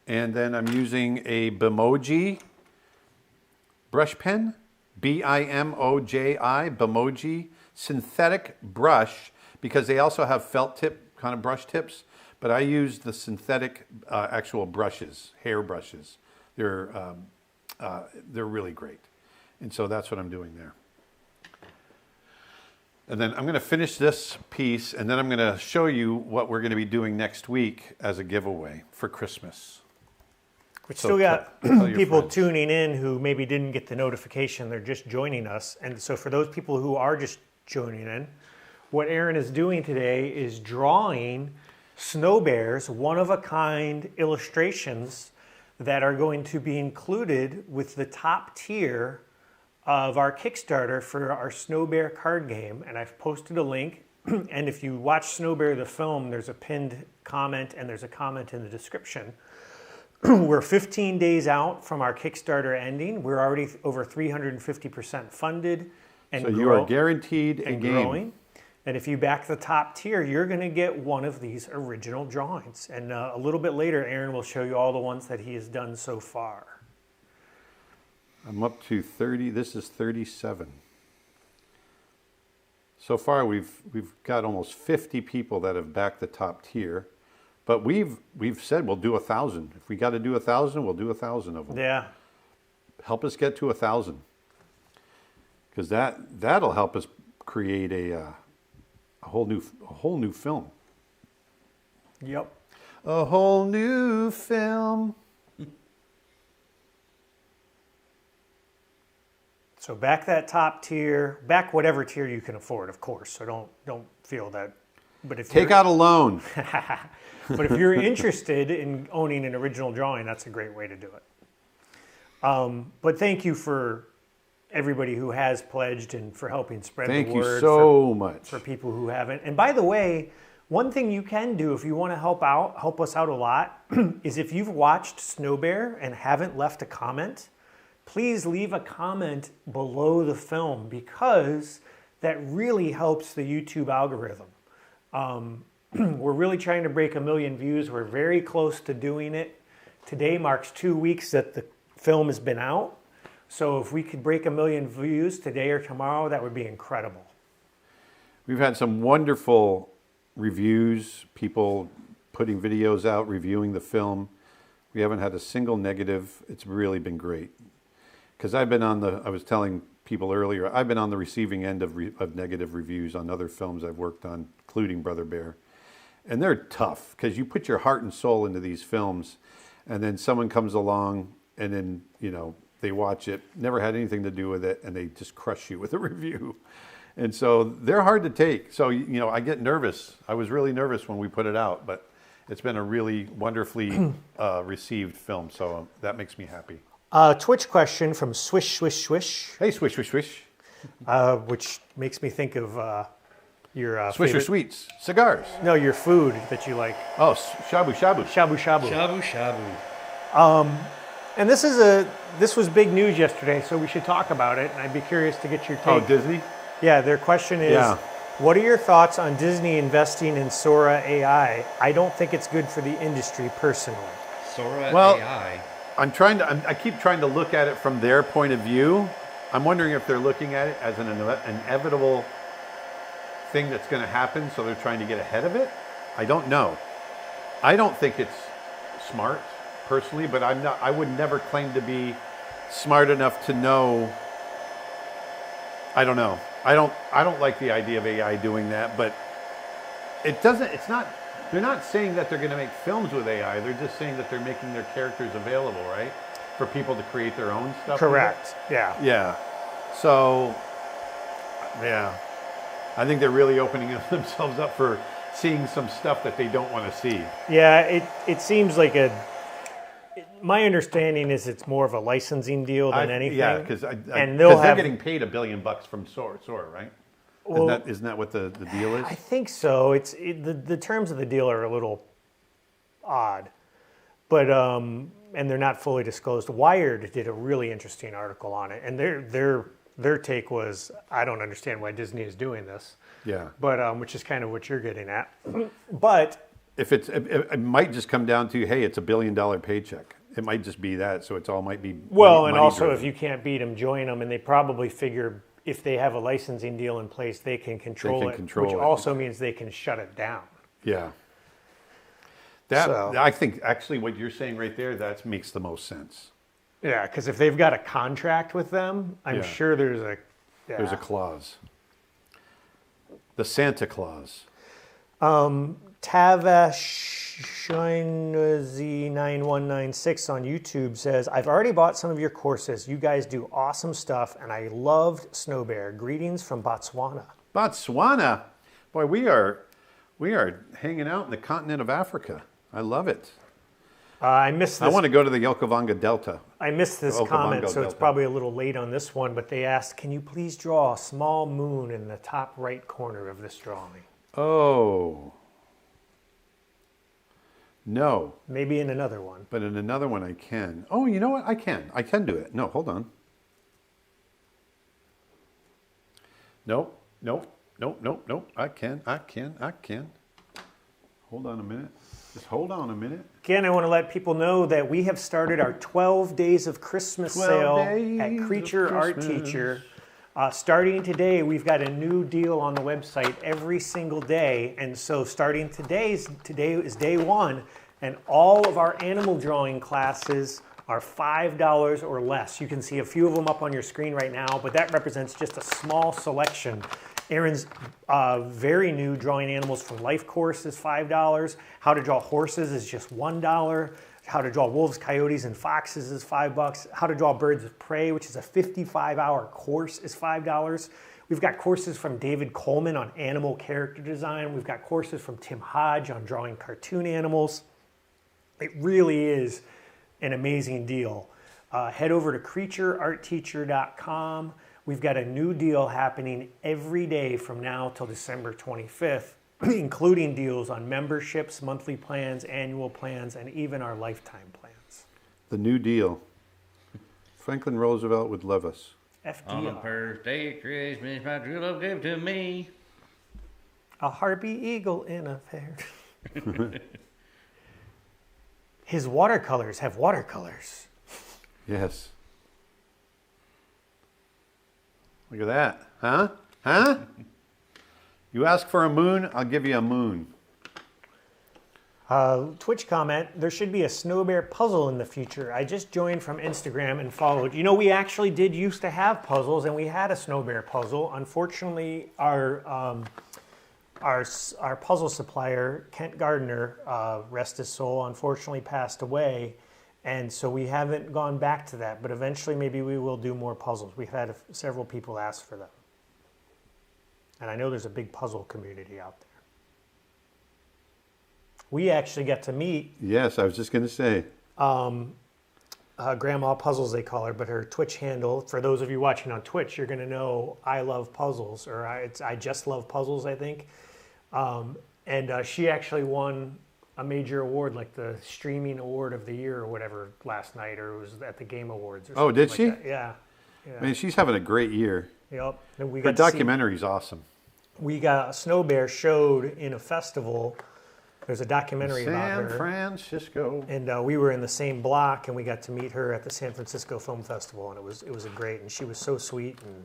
And then I'm using a Bimoji brush pen, Bimoji, Bimoji synthetic brush, because they also have felt tip kind of brush tips, but I use the synthetic actual brushes, hair brushes. They're really great. And so that's what I'm doing there. And then I'm going to finish this piece, and then I'm going to show you what we're going to be doing next week as a giveaway for Christmas. We So still got tell your people friends. tuning in who maybe didn't get the notification. They're just joining us. And so for those people who are just joining in, what Aaron is doing today is drawing snow bears, one-of-a-kind illustrations that are going to be included with the top tier of our Kickstarter for our Snow Bear card game. And I've posted a link. And if you watch Snow Bear the film, there's a pinned comment and there's a comment in the description. We're 15 days out from our Kickstarter ending. We're already over 350% funded and So you are guaranteed a and game. growing. And if you back the top tier, you're going to get one of these original drawings. And a little bit later, Aaron will show you all the ones that he has done so far. I'm up to 30. This is 37. So far, we've got almost 50 people that have backed the top tier. But we've said we'll do 1,000. If we got to do 1,000, we'll do 1,000 of them. Yeah. Help us get to 1,000, because that'll help us create a whole new film. Yep. A whole new film. So back that top tier, back whatever tier you can afford, of course. So don't feel that. But if Take out a loan. But if you're interested in owning an original drawing, that's a great way to do it. But thank you for everybody who has pledged and for helping spread Thank the you word so much. for people who haven't. And by the way, one thing you can do if you want to help us out a lot, is if you've watched Snow Bear and haven't left a comment, please leave a comment below the film, because that really helps the YouTube algorithm. We're really trying to break 1 million views. We're very close to doing it. Today marks 2 weeks that the film has been out. So if we could break 1 million views today or tomorrow, that would be incredible. We've had some wonderful reviews, people putting videos out, reviewing the film. We haven't had a single negative. It's really been great. Because I was telling people earlier, I've been on the receiving end of negative reviews on other films I've worked on, including Brother Bear. And they're tough, because you put your heart and soul into these films, and then someone comes along and then, they watch it, never had anything to do with it, and they just crush you with a review. And so they're hard to take. So, I get nervous. I was really nervous when we put it out, but it's been a really wonderfully received film. So that makes me happy. Twitch question from Swish Swish Swish, Hey, swish, swish, swish. which makes me think of your Swisher favorite, Sweets. Cigars. No, your food that you like, Oh, shabu shabu. shabu shabu. Shabu shabu. And this was big news yesterday, so we should talk about it. And I'd be curious to get your take. Oh, Disney? Yeah, their question is, Yeah. what are your thoughts on Disney investing in Sora AI? I don't think it's good for the industry personally. Sora Well- AI. I keep trying to look at it from their point of view. I'm wondering if they're looking at it as an inevitable thing that's going to happen, so they're trying to get ahead of it. I don't know. I don't think it's smart personally, but I would never claim to be smart enough to know. I don't know. I don't like the idea of AI doing that, but they're not saying that they're going to make films with AI. They're just saying that they're making their characters available, right? For people to create their own stuff. Correct. Yeah. Yeah. So, yeah. I think they're really opening themselves up for seeing some stuff that they don't want to see. Yeah, it seems like my understanding is it's more of a licensing deal than anything. Yeah, because they're getting paid $1 billion from Sora, right? Well, isn't that what the deal is? I think so. The terms of the deal are a little odd, but and they're not fully disclosed. Wired did a really interesting article on it, and their take was, I don't understand why Disney is doing this. Yeah. But which is kind of what you're getting at. But If it might just come down to, hey, it's $1 billion paycheck. It might just be that, so it's all might be well, money and also driven. if you can't beat them, join them, and they probably figure if they have a licensing deal in place, they can control it, which also means they can shut it down. Yeah. I think actually what you're saying right there, that makes the most sense. Yeah, because if they've got a contract with them, I'm Yeah. sure there's a There's a clause. The Santa Claus. Tavashinazi9196 on YouTube says, I've already bought some of your courses. You guys do awesome stuff, and I loved Snow Bear. Greetings from Botswana. Botswana. Boy, we are hanging out in the continent of Africa. I love it. I missed this. I want to go to the Okavango Delta. I missed this Okavango comment, so it's Delta. probably a little late on this one, but they asked, can you please draw a small moon in the top right corner of this drawing? Oh. No. Maybe in another one. But in another one I can. Oh, you know what? I can. I can do it. No, hold on. Nope. I can. Hold on a minute. Just hold on a minute. Again, I want to let people know that we have started our 12 Days of Christmas sale at Creature Art Teacher. Starting today, we've got a new deal on the website every single day. And so starting today is day one, and all of our animal drawing classes are $5 or less. You can see a few of them up on your screen right now, but that represents just a small selection. Aaron's very new Drawing Animals for Life course is $5. How to Draw Horses is just $1. How to Draw Wolves, Coyotes, and Foxes is $5. How to Draw Birds of Prey, which is a 55-hour course, is $5. We've got courses from David Coleman on animal character design. We've got courses from Tim Hodge on drawing cartoon animals. It really is an amazing deal. Head over to creatureartteacher.com. We've got a new deal happening every day from now till December 25th, including deals on memberships, monthly plans, annual plans, and even our lifetime plans. The New Deal. Franklin Roosevelt would love us. On the FDR. first day of Christmas, my true love gave to me. A harpy eagle in a fair. His watercolors have watercolors. Yes. Look at that. Huh? You ask for a moon, I'll give you a moon. Twitch comment, there should be a Snow Bear puzzle in the future. I just joined from Instagram and followed. You know, we actually did used to have puzzles, and we had a Snow Bear puzzle. Unfortunately, our puzzle supplier, Kent Gardner, rest his soul, unfortunately passed away. And so we haven't gone back to that, but eventually maybe we will do more puzzles. We've had several people ask for them. And I know there's a big puzzle community out there. We actually got to meet Yes, I was just going to say. Grandma Puzzles, they call her, but her Twitch handle, for those of you watching on Twitch, you're going to know I Love Puzzles, or I Just Love Puzzles, I think. And she actually won a major award, like the streaming award of the year or whatever last night, or it was at the Game Awards or something. Oh, did like she? that. Yeah. I mean, she's having a great year. Yep. And we Her got to see- documentary's awesome. we got a Snow Bear showed in a festival. There's a documentary about San her. Francisco. And we were in the same block, and we got to meet her at the San Francisco Film Festival, and it was a great. And she was so sweet, and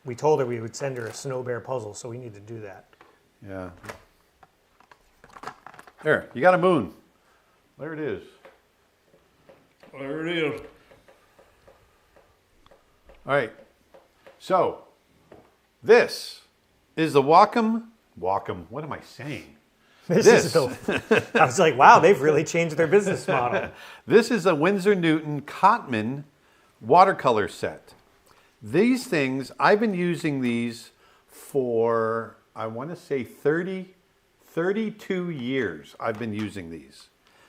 we told her we would send her a Snow Bear puzzle, so we need to do that. Yeah. There, you got a moon. There it is. There it is. All right. So, this is the Wacom. What am I saying? This is the. I was like, wow, they've really changed their business model. This is a Winsor Newton Cotman watercolor set. These things, I've been using these for, I want to say 32 years I've been using these.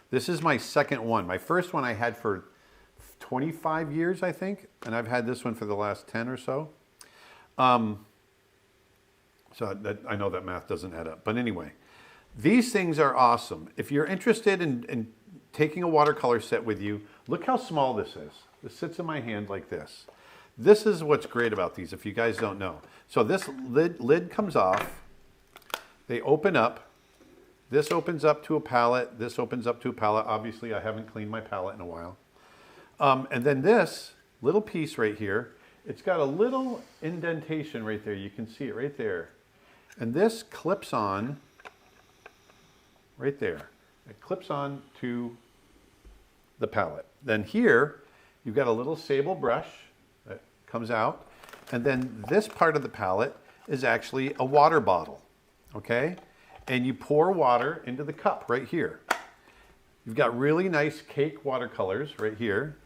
This is my second one. My first one I had for 25 years, I think, and I've had this one for the last 10 or so. So I know that math doesn't add up. But anyway, these things are awesome. If you're interested in taking a watercolor set with you, look how small this is. This sits in my hand like this. This is what's great about these, if you guys don't know. So this lid comes off. They open up. This opens up to a palette. This opens up to a palette. Obviously, I haven't cleaned my palette in a while. And then this little piece right here, it's got a little indentation right there. You can see it right there. And this clips on right there. It clips on to the palette. Then here, you've got a little sable brush that comes out. And then this part of the palette is actually a water bottle. okay? And you pour water into the cup right here. You've got really nice cake watercolors right here.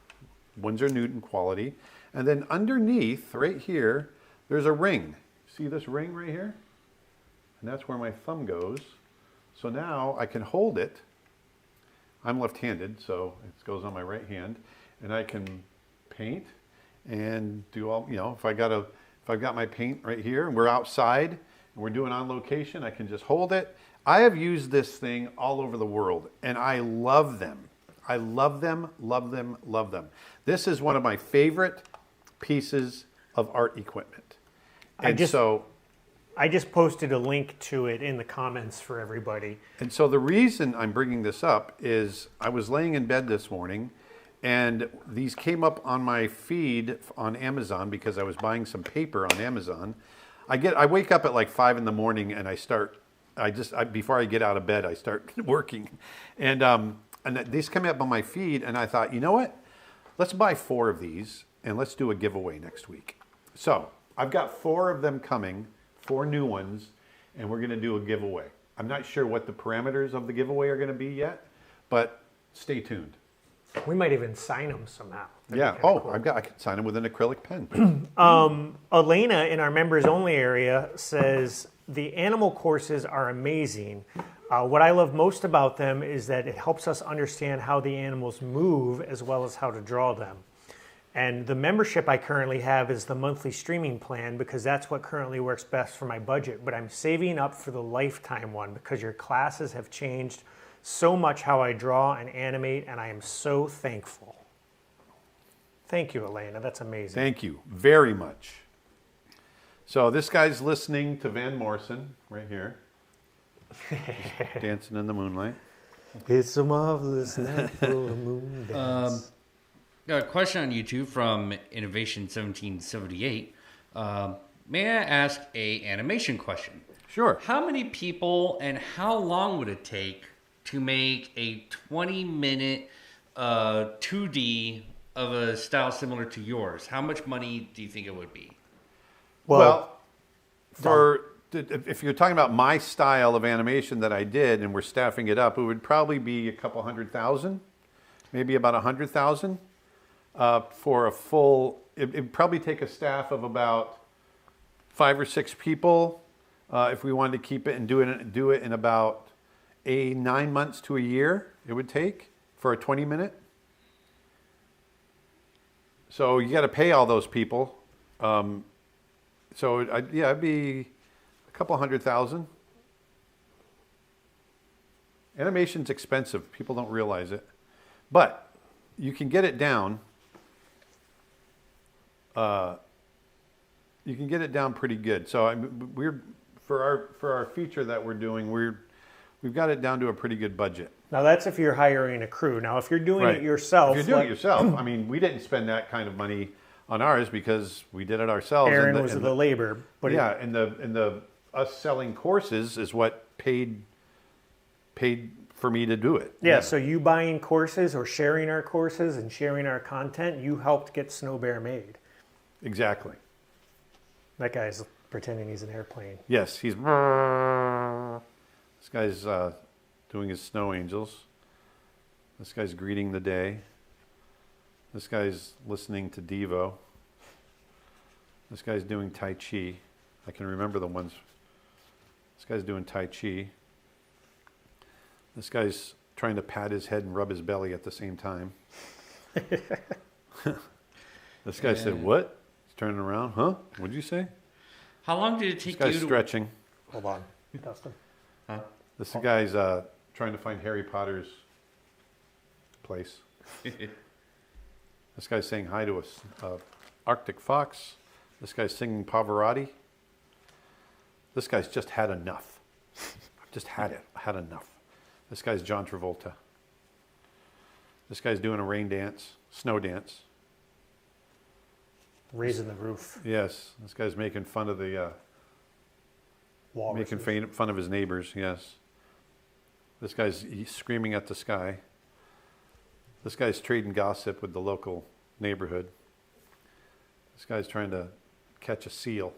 Winsor Newton quality. And then underneath, right here, there's a ring. See this ring right here? And that's where my thumb goes. So now I can hold it. I'm left-handed, so it goes on my right hand. And I can paint and do all, if I've got my paint right here and we're outside and we're doing on location, I can just hold it. I have used this thing all over the world and I love them. I love them, love them, love them. This is one of my favorite pieces of art equipment. I just posted a link to it in the comments for everybody. And so the reason I'm bringing this up is I was laying in bed this morning and these came up on my feed on Amazon because I was buying some paper on Amazon. I wake up at like 5 in the morning and before I get out of bed, I start working. And these come up on my feed and I thought, you know what? Let's buy 4 of these and let's do a giveaway next week. So I've got 4 of them coming, 4 new ones, and we're gonna do a giveaway. I'm not sure what the parameters of the giveaway are gonna be yet, but stay tuned. We might even sign them somehow. Yeah. Oh, cool. I can sign them with an acrylic pen. Elena in our members only area says the animal courses are amazing. What I love most about them is that it helps us understand how the animals move as well as how to draw them. And the membership I currently have is the monthly streaming plan because that's what currently works best for my budget. But I'm saving up for the lifetime one because your classes have changed so much how I draw and animate, and I am so thankful. Thank you, Elena. That's amazing. Thank you very much. So this guy's listening to Van Morrison right here. Dancing in the moonlight. It's a marvelous night for a moon dance. Got a question on YouTube from Innovation 1778. May I ask a animation question? Sure. How many people and how long would it take to make a 20-minute 2D of a style similar to yours? How much money do you think it would be? Well, if you're talking about my style of animation that I did and we're staffing it up, it would probably be a couple $100,000, maybe about $100,000 for a full. It'd probably take a staff of about 5 or 6 people if we wanted to keep it and do it in about 9 months to a year. It would take for a 20-minute. So you got to pay all those people. It'd be a couple $100,000. Animation's expensive. People don't realize it, but you can get it down. You can get it down pretty good. So we're for our feature that we're doing, we've got it down to a pretty good budget. Now that's if you're hiring a crew. Now if you're doing it yourself, if you're doing it yourself, I mean, we didn't spend that kind of money on ours because we did it ourselves. Aaron was the labor, but us selling courses is what paid for me to do it. Yeah, so you buying courses or sharing our courses and sharing our content, you helped get Snow Bear made. Exactly. That guy's pretending he's an airplane. Yes, this guy's doing his snow angels. This guy's greeting the day. This guy's listening to Devo. This guy's doing Tai Chi. I can remember the ones. This guy's doing Tai Chi. This guy's trying to pat his head and rub his belly at the same time. This guy said, what? He's turning around. Huh? What'd you say? How long did it take this guy's you to... stretching. Hold on, Dustin. Huh? This guy's trying to find Harry Potter's place. This guy's saying hi to us. Arctic Fox. This guy's singing Pavarotti. This guy's just had enough. I've just had enough. This guy's John Travolta. This guy's doing a rain dance, snow dance. Raising the roof. Yes, this guy's making fun of the fun of his neighbors. Yes. This guy's screaming at the sky. This guy's trading gossip with the local neighborhood. This guy's trying to catch a seal.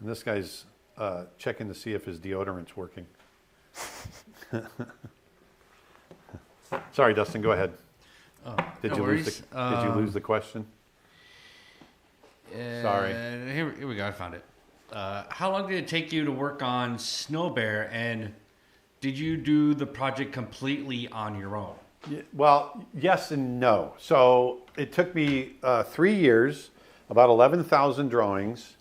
And this guy's checking to see if his deodorant's working. Sorry, Dustin, go ahead. Did no you worries. did you lose the question? Sorry. Here we go. I found it. How long did it take you to work on Snow Bear, and did you do the project completely on your own? Well, yes and no. So it took me 3 years, about 11,000 drawings,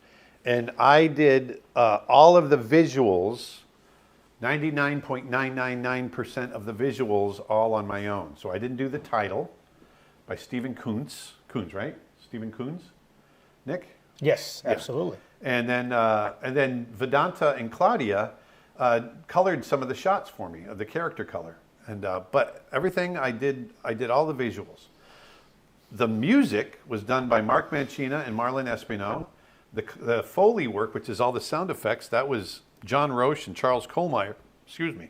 and I did all of the visuals, 99.999% of the visuals all on my own. So I didn't do the title by Stephen Kuntz. Kuntz, right? Stephen Kuntz? Nick? Yes, absolutely. And then Vedanta and Claudia colored some of the shots for me of the character color. And but everything I did all the visuals. The music was done by Mark Mancina and Marlon Espino. The Foley work, which is all the sound effects, that was John Roche and Charles Kohlmeyer. Excuse me.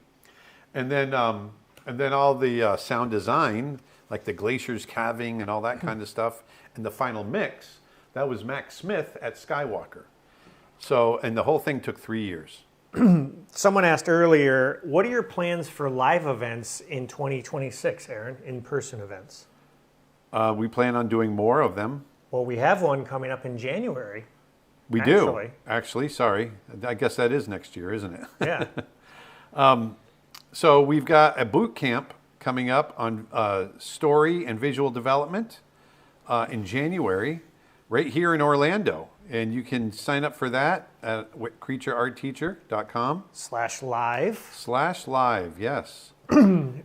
And then all the sound design, like the glaciers calving and all that kind of stuff, and the final mix, that was Max Smith at Skywalker. So, and the whole thing took 3 years. Someone asked earlier, what are your plans for live events in 2026, Aaron, in-person events? We plan on doing more of them. Well, we have one coming up in January. We do. Actually, sorry. I guess that is next year, isn't it? Yeah. So we've got a boot camp coming up on story and visual development in January, right here in Orlando. And you can sign up for that at creatureartteacher.com/live, yes. And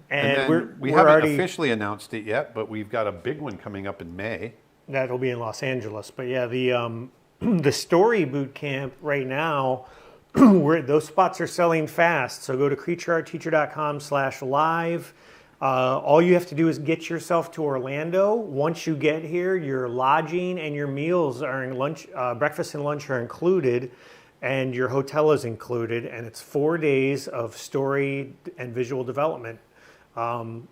we haven't already officially announced it yet, but we've got a big one coming up in May. That'll be in Los Angeles. But yeah, the story boot camp right now, those spots are selling fast. So go to creatureartteacher.com/live. All you have to do is get yourself to Orlando. Once you get here, your lodging and your meals are in breakfast and lunch are included, and your hotel is included. And it's 4 days of story and visual development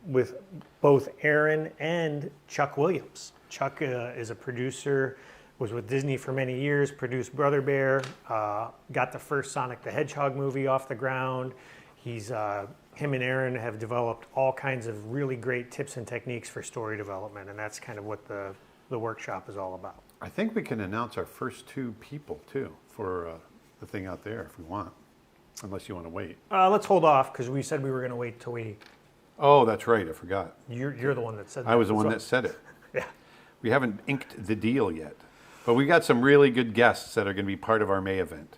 with both Aaron and Chuck Williams. Chuck is a producer, was with Disney for many years, produced Brother Bear, got the first Sonic the Hedgehog movie off the ground. Him and Aaron have developed all kinds of really great tips and techniques for story development, and that's kind of what the workshop is all about. I think we can announce our first 2 people, too, for the thing out there if we want, unless you want to wait. Let's hold off, because we said we were going to wait till we... Oh, that's right. I forgot. You're the one that said that. I was the one that said it. Yeah. We haven't inked the deal yet. But we got some really good guests that are going to be part of our May event.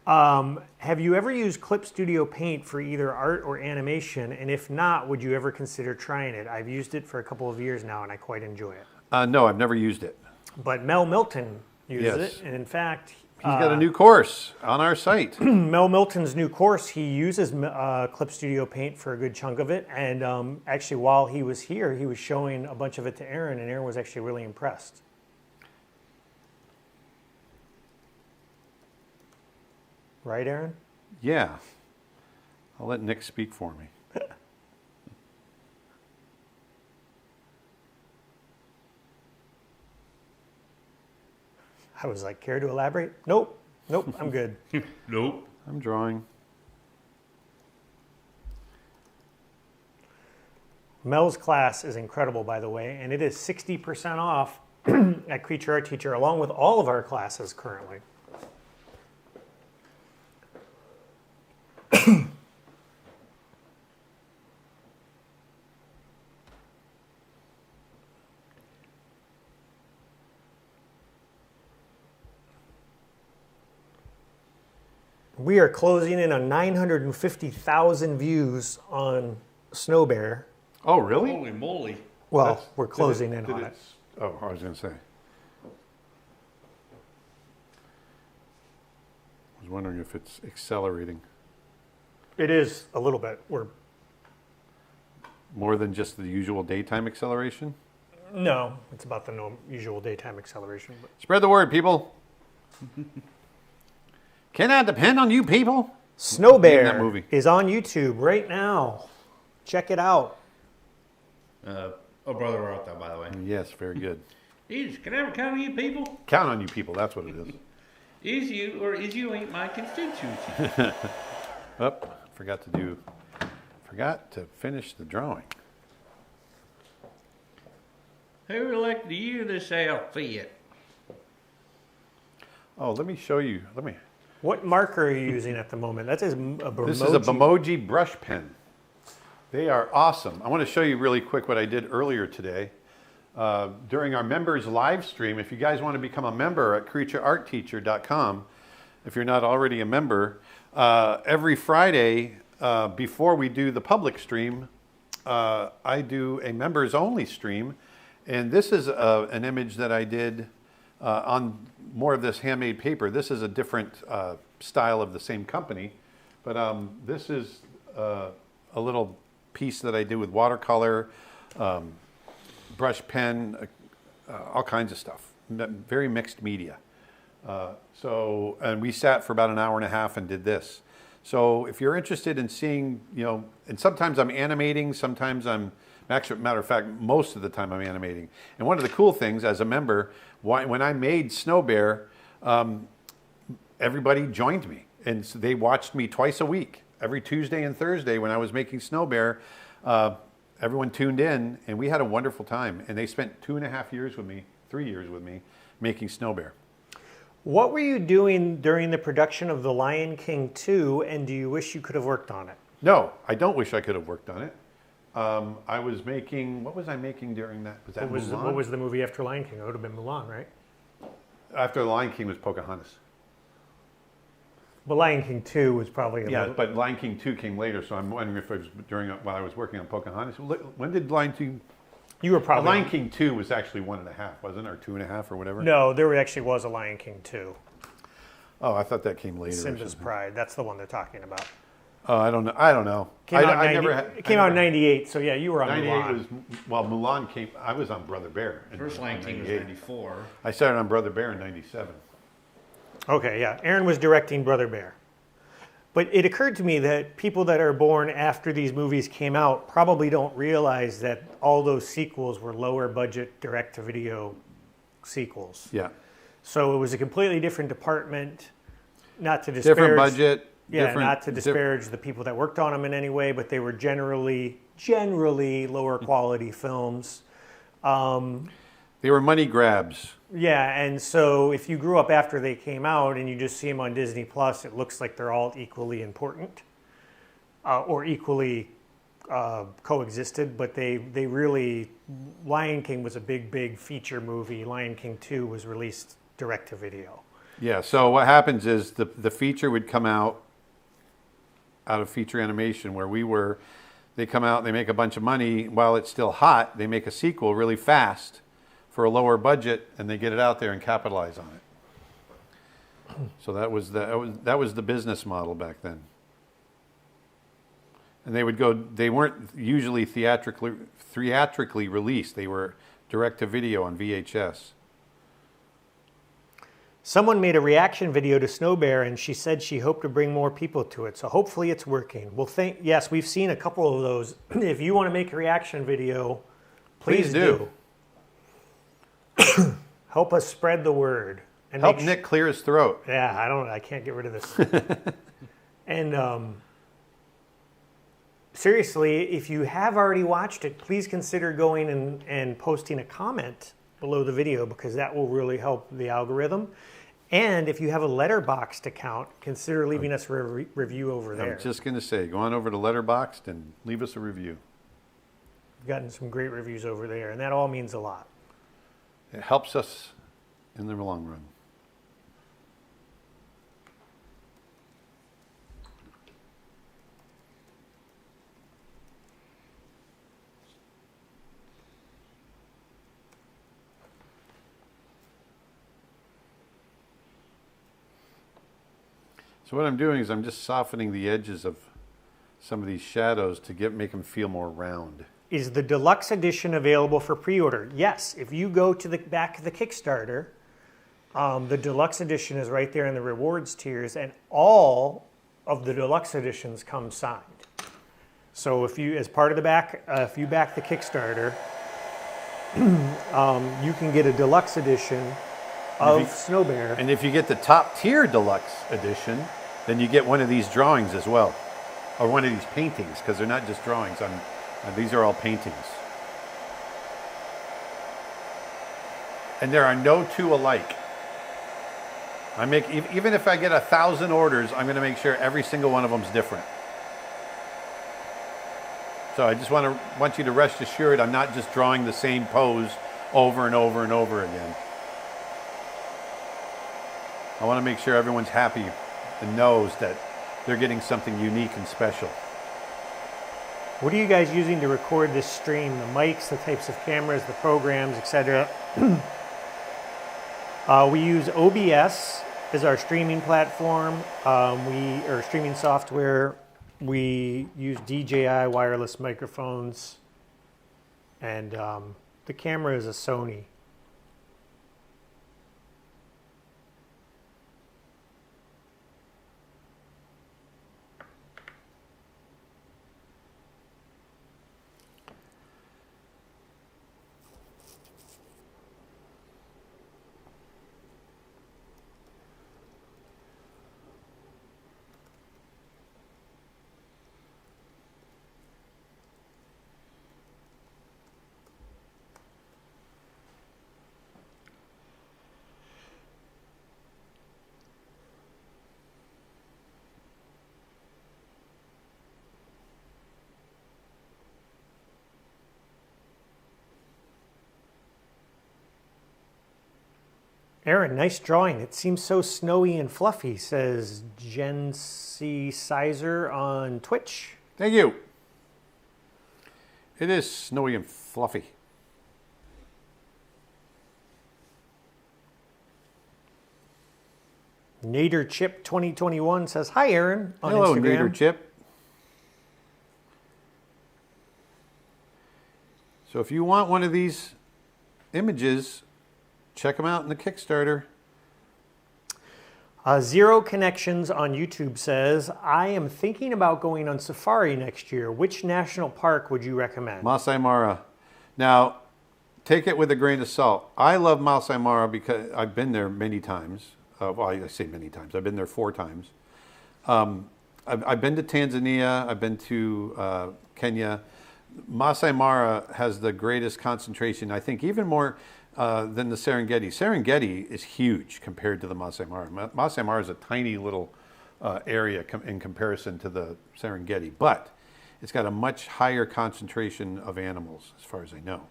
Have you ever used Clip Studio Paint for either art or animation? And if not, would you ever consider trying it? I've used it for a couple of years now, and I quite enjoy it. No, I've never used it. But Mel Milton uses Yes. it, and in fact... He's got a new course on our site. Mel Milton's new course, he uses Clip Studio Paint for a good chunk of it. And actually, while he was here, he was showing a bunch of it to Aaron, and Aaron was actually really impressed. Right, Aaron? Yeah. I'll let Nick speak for me. I was like, care to elaborate? Nope, I'm good. Nope. I'm drawing. Mel's class is incredible, by the way, and it is 60% off at Creature Art Teacher, along with all of our classes currently. We are closing in on 950,000 views on Snow Bear. Oh, really? Holy moly. Well, we're closing in on it. Oh, I was going to say. I was wondering if it's accelerating. It is a little bit. More than just the usual daytime acceleration? No, it's about the usual daytime acceleration. But. Spread the word, people. Can I depend on you people? Snow That Bear movie. is on YouTube right now. Check it out. Brother wrote that, by the way. Yes, very good. Can I ever count on you people? Count on you people, that's what it is. Is you ain't my constituency. Oh, forgot to finish the drawing. Who elected you to say I'll fit? Oh, let me show you. What marker are you using at the moment? That is a Bimoji. This is a Bimoji brush pen. They are awesome. I want to show you really quick what I did earlier today. During our members live stream, if you guys want to become a member at creatureartteacher.com, if you're not already a member, every Friday before we do the public stream, I do a members only stream. And this is an image that I did on more of this handmade paper. This is a different style of the same company, but this is a little piece that I did with watercolor, brush pen, all kinds of stuff. Very mixed media. And we sat for about an hour and a half and did this. So if you're interested in seeing, and sometimes I'm animating, sometimes actually, matter of fact, most of the time I'm animating. And one of the cool things as a member, when I made Snow Bear, everybody joined me. And so they watched me twice a week. Every Tuesday and Thursday when I was making Snow Bear, everyone tuned in and we had a wonderful time. And they spent 2.5 years with me, 3 years with me, making Snow Bear. What were you doing during the production of The Lion King 2, and do you wish you could have worked on it? No, I don't wish I could have worked on it. I was making, what was I making during that? Was that Mulan? What was the movie after Lion King? It would have been Mulan, right? After The Lion King was Pocahontas. But Lion King 2 was probably but Lion King 2 came later, so I'm wondering if it was while I was working on Pocahontas. When did Lion King... You were probably... Lion King 2 was actually 1.5, wasn't it? Or 2.5 or whatever? No, there actually was a Lion King 2. Oh, I thought that came later. Simba's Pride. That's the one they're talking about. Oh, I don't know. It came out in 98, so yeah, you were on 98 Mulan. Mulan came... I was on Brother Bear. First Lion King was 94. I started on Brother Bear in 97. Okay, yeah. Aaron was directing Brother Bear. But it occurred to me that people that are born after these movies came out probably don't realize that all those sequels were lower budget direct-to-video sequels. Yeah. So it was a completely different department, not to disparage... Different budget. Yeah, not to disparage the people that worked on them in any way, but they were generally lower quality films. They were money grabs. Yeah, and so if you grew up after they came out and you just see them on Disney Plus, it looks like they're all equally important or equally coexisted. But they really, Lion King was a big feature movie. Lion King 2 was released direct to video. Yeah. So what happens is the feature would come out of feature animation where we were. They come out, they make a bunch of money while it's still hot. They make a sequel really fast for a lower budget, and they get it out there and capitalize on it. So that was the business model back then. And they weren't usually theatrically released. They were direct to video on VHS. Someone made a reaction video to Snow Bear, and she said she hoped to bring more people to it. So hopefully it's working. Yes, we've seen a couple of those. If you want to make a reaction video, please do. Help us spread the word. And help Nick clear his throat. Yeah, I can't get rid of this. And seriously, if you have already watched it, please consider going and posting a comment below the video, because that will really help the algorithm. And if you have a Letterboxd account, consider leaving us a review over there. I was just going to say, go on over to Letterboxd and leave us a review. We've gotten some great reviews over there, and that all means a lot. It helps us in the long run. So what I'm doing is I'm just softening the edges of some of these shadows to make them feel more round. Is the deluxe edition available for pre-order? Yes. If you go to the back of the Kickstarter, the deluxe edition is right there in the rewards tiers, and all of the deluxe editions come signed. So if you, as part of the back, if you back the Kickstarter, you can get a deluxe edition of Snow Bear. And if you get the top tier deluxe edition, then you get one of these drawings as well, or one of these paintings, because they're not just drawings. These are all paintings. And there are no two alike. Even if I get 1,000 orders, I'm going to make sure every single one of them is different. So I just want you to rest assured I'm not just drawing the same pose over and over and over again. I want to make sure everyone's happy and knows that they're getting something unique and special. What are you guys using to record this stream? The mics, the types of cameras, the programs, etc. We use OBS as our streaming platform. Or streaming software. We use DJI wireless microphones, and the camera is a Sony. Aaron, nice drawing. It seems so snowy and fluffy, says Jen C. Sizer on Twitch. Thank you. It is snowy and fluffy. Nader Chip 2021 says, hi, Aaron, on Hello, Instagram. Nader Chip. So if you want one of these images, check them out in the Kickstarter. Zero Connections on YouTube says, I am thinking about going on safari next year. Which national park would you recommend? Masai Mara. Now, take it with a grain of salt. I love Masai Mara because I've been there many times. Well, I say many times. I've been there 4 times. I've been to Tanzania. I've been to Kenya. Masai Mara has the greatest concentration, I think, even more than the Serengeti. Serengeti is huge compared to the Masai Mara. Masai Mara is a tiny little area in comparison to the Serengeti, but it's got a much higher concentration of animals, as far as I know.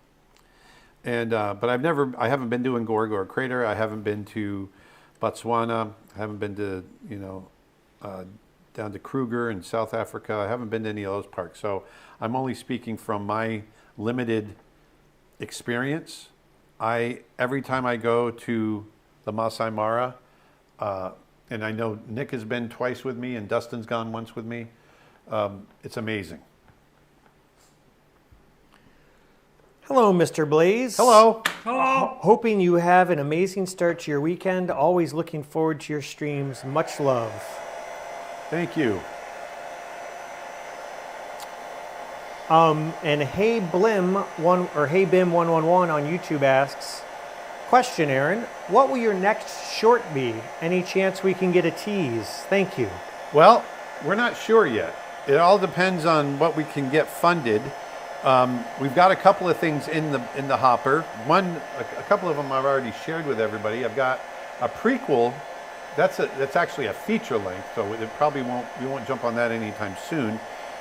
And but I haven't been to Ngorongoro Crater. I haven't been to Botswana. I haven't been to down to Kruger in South Africa. I haven't been to any of those parks. So I'm only speaking from my limited experience. Every time I go to the Masai Mara, and I know Nick has been twice with me and Dustin's gone once with me, it's amazing. Hello, Mr. Blaze. Hello. Hello. Hoping you have an amazing start to your weekend. Always looking forward to your streams. Much love. Thank you. And Hey Blim Hey Bim 111 on YouTube asks, question, Aaron, what will your next short be? Any chance we can get a tease? Thank you. Well, we're not sure yet. It all depends on what we can get funded. We've got a couple of things in the hopper. A couple of them I've already shared with everybody. I've got a prequel. That's actually a feature length, so we won't jump on that anytime soon.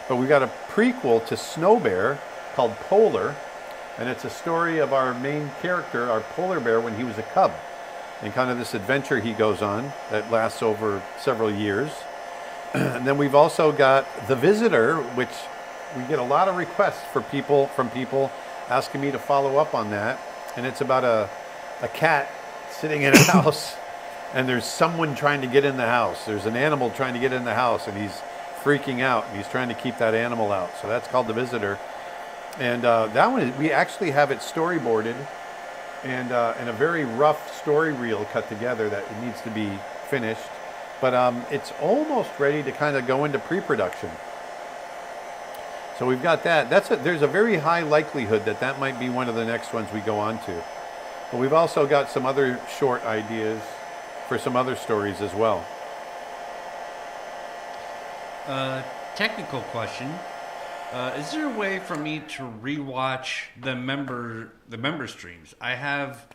But we've got a prequel to Snow Bear called Polar, and it's a story of our main character, our polar bear, when he was a cub, and kind of this adventure he goes on that lasts over several years. And then we've also got The Visitor, which we get a lot of requests from people asking me to follow up on that. And it's about a cat sitting in a house, and there's someone trying to get in the house. There's an animal trying to get in the house, and he's freaking out, and he's trying to keep that animal out. So that's called The Visitor. And that one, we actually have it storyboarded and a very rough story reel cut together that it needs to be finished. But it's almost ready to kind of go into pre-production. So we've got that. There's a very high likelihood that might be one of the next ones we go on to. But we've also got some other short ideas for some other stories as well. Technical question. Is there a way for me to rewatch the member streams? I have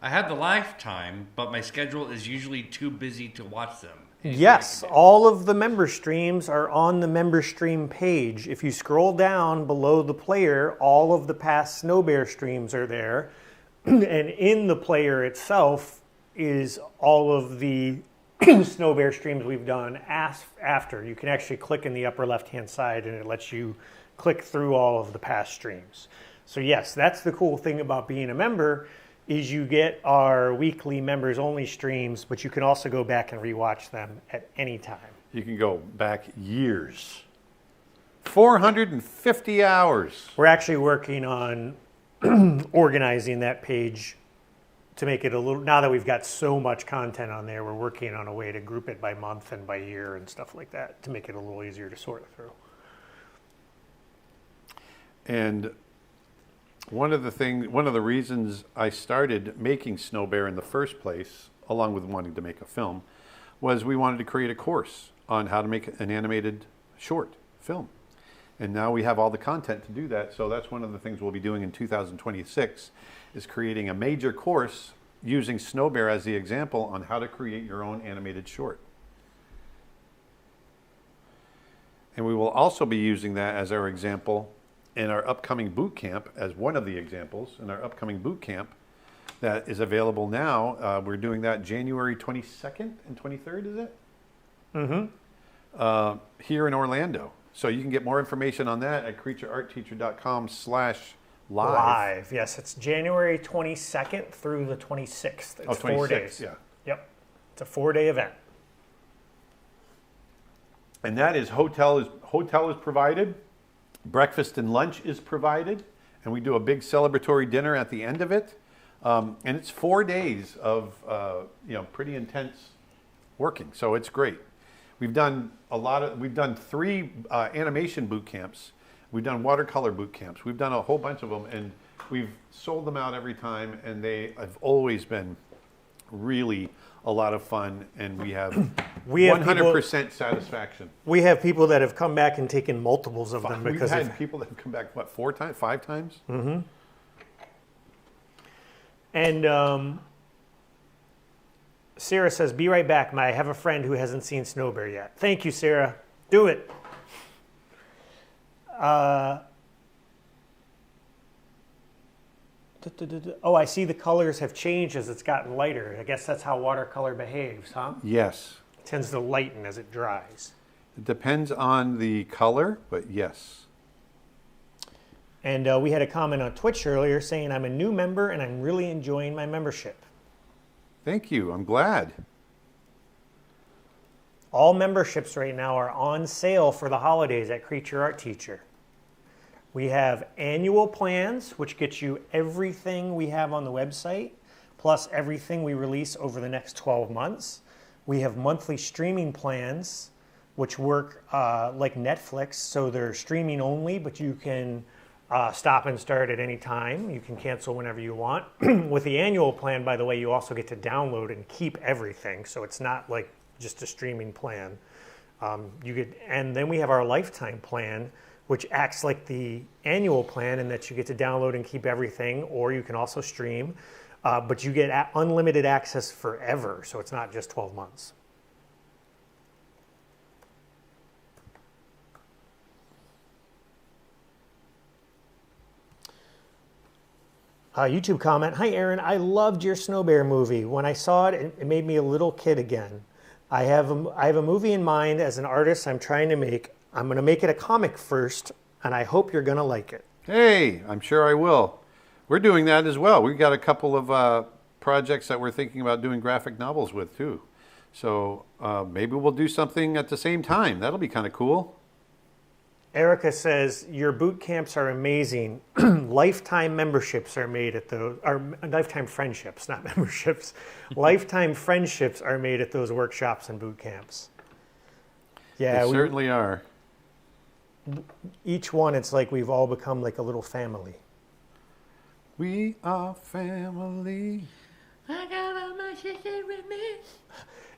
the lifetime, but my schedule is usually too busy to watch them. Yes, all of the member streams are on the member stream page. If you scroll down below the player, all of the past Snow Bear streams are there. And in the player itself is all of the Snow Bear streams we've done after. You can actually click in the upper left-hand side and it lets you click through all of the past streams. So yes, that's the cool thing about being a member is you get our weekly members only streams, but you can also go back and rewatch them at any time. You can go back years. 450 hours. We're actually working on organizing that page to make it a little, now that we've got so much content on there, we're working on a way to group it by month and by year and stuff like that to make it a little easier to sort through. And one of the reasons I started making Snow Bear in the first place, along with wanting to make a film, was we wanted to create a course on how to make an animated short film. And now we have all the content to do that. So that's one of the things we'll be doing in 2026 is creating a major course using Snow Bear as the example on how to create your own animated short. And we will also be using that as our example in our upcoming boot camp as one of the examples in our upcoming boot camp that is available now. We're doing that January 22nd and 23rd, is it? Mm-hmm. Here in Orlando. So you can get more information on that at creatureartteacher.com/live. Yes, it's January 22nd through the 26th. It's 4 days. Yeah. Yep. It's a 4-day event. And that is hotel is provided. Breakfast and lunch is provided, and we do a big celebratory dinner at the end of it. And it's 4 days of pretty intense working, so it's great. We've done 3 animation boot camps. We've done watercolor boot camps. We've done a whole bunch of them, and we've sold them out every time, and they have always been really a lot of fun, and we have 100% satisfaction. We have people that have come back and taken multiples of them because we've had people that have come back 4 times, 5 times. Mm-hmm. And Sarah says, "Be right back. I have a friend who hasn't seen Snow Bear yet." Thank you, Sarah. Do it. Oh, I see the colors have changed as it's gotten lighter. I guess that's how watercolor behaves, huh? Yes. It tends to lighten as it dries. It depends on the color, but yes. And we had a comment on Twitch earlier saying, "I'm a new member and I'm really enjoying my membership." Thank you. I'm glad. All memberships right now are on sale for the holidays at Creature Art Teacher. We have annual plans, which gets you everything we have on the website, plus everything we release over the next 12 months. We have monthly streaming plans, which work like Netflix, so they're streaming only, but you can stop and start at any time. You can cancel whenever you want. With the annual plan, by the way, you also get to download and keep everything, so it's not like just a streaming plan. And then we have our lifetime plan, which acts like the annual plan in that you get to download and keep everything, or you can also stream, but you get unlimited access forever, so it's not just 12 months. YouTube comment, "Hi Aaron, I loved your Snow Bear movie. When I saw it, it made me a little kid again. I have a movie in mind as an artist I'm trying to make. I'm going to make it a comic first, and I hope you're going to like it." Hey, I'm sure I will. We're doing that as well. We've got a couple of projects that we're thinking about doing graphic novels with, too. So maybe we'll do something at the same time. That'll be kind of cool. Erica says, "Your boot camps are amazing. Lifetime memberships are made at those, or lifetime friendships, not memberships. Lifetime friendships are made at those workshops and boot camps." Yeah, they certainly are. Each one, it's like we've all become like a little family. We are family. I got all my sister with me.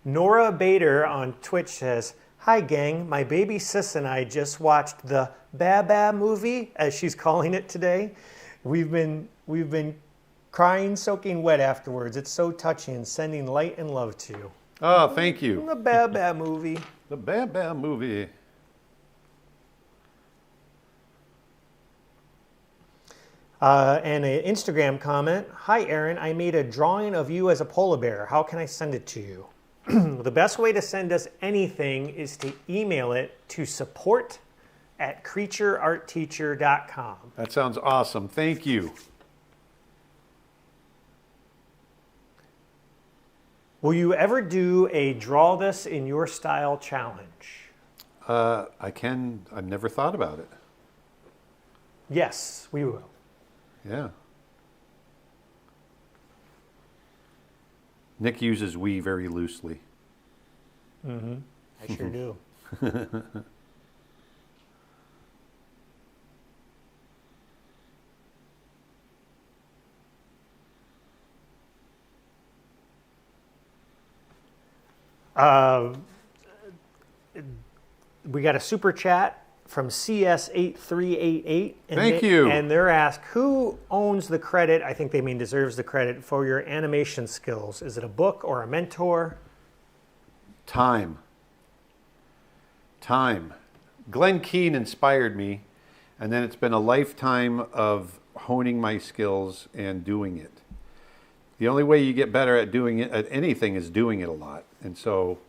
Nora Bader on Twitch says, "Hi gang, my baby sis and I just watched the Baba movie, as she's calling it today. We've been crying, soaking wet afterwards. It's so touching and sending light and love to you." Oh, thank you. The Baba movie. The Bam movie. And an Instagram comment, "Hi Aaron, I made a drawing of you as a polar bear. How can I send it to you?" The best way to send us anything is to email it to support@creatureartteacher.com. That sounds awesome. Thank you. Will you ever do a draw this in your style challenge? I can. I've never thought about it. Yes, we will. Yeah. Nick uses "we" very loosely. I sure do. We got a super chat from CS8388. Thank you. And they're asked, who owns the credit, I think they mean deserves the credit, for your animation skills? Is it a book or a mentor? Time. Glenn Keane inspired me, and then it's been a lifetime of honing my skills and doing it. The only way you get better at doing it, at anything, is doing it a lot. And so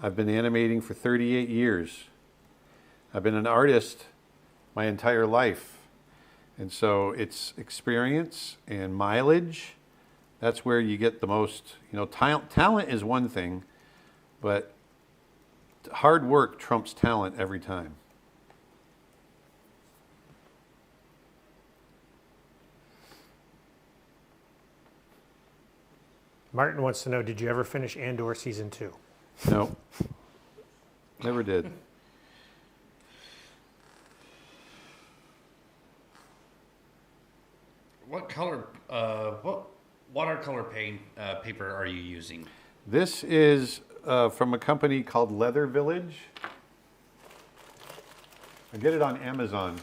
I've been animating for 38 years. I've been an artist my entire life. And so it's experience and mileage. That's where you get the most, talent is one thing, but hard work trumps talent every time. Martin wants to know, did you ever finish Andor Season 2? No, never did. What color, what watercolor paper are you using? This is from a company called Leather Village. I get it on Amazon.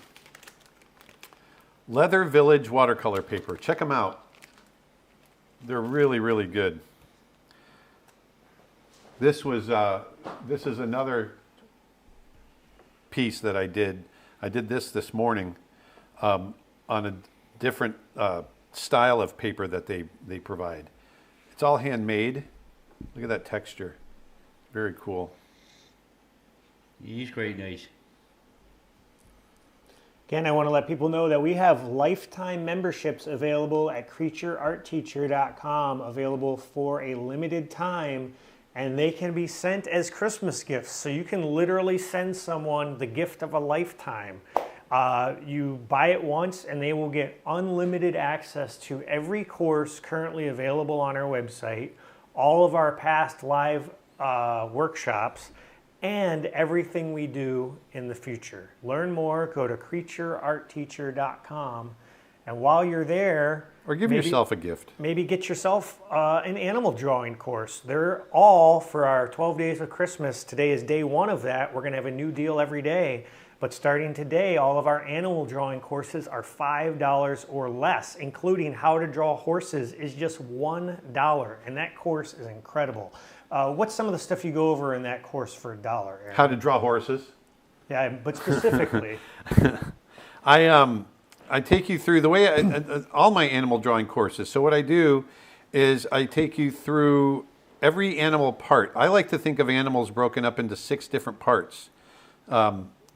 Leather Village watercolor paper. Check them out. They're really, really good. This is another piece that I did. I did this morning on a different style of paper that they provide. It's all handmade. Look at that texture. Very cool. He's great, nice. Again, I want to let people know that we have lifetime memberships available at creatureartteacher.com, available for a limited time, and they can be sent as Christmas gifts. So you can literally send someone the gift of a lifetime. You buy it once and they will get unlimited access to every course currently available on our website, all of our past live workshops, and everything we do in the future. Learn more, go to creatureartteacher.com, and while you're there... Or give yourself a gift. Maybe get yourself an animal drawing course. They're all for our 12 Days of Christmas. Today is day one of that. We're going to have a new deal every day. But starting today, all of our animal drawing courses are $5 or less, including how to draw horses is just $1. And that course is incredible. What's some of the stuff you go over in that course for $1, Aaron? How to draw horses. Yeah, but specifically. I take you through the way all my animal drawing courses. So what I do is I take you through every animal part. I like to think of animals broken up into 6 different parts.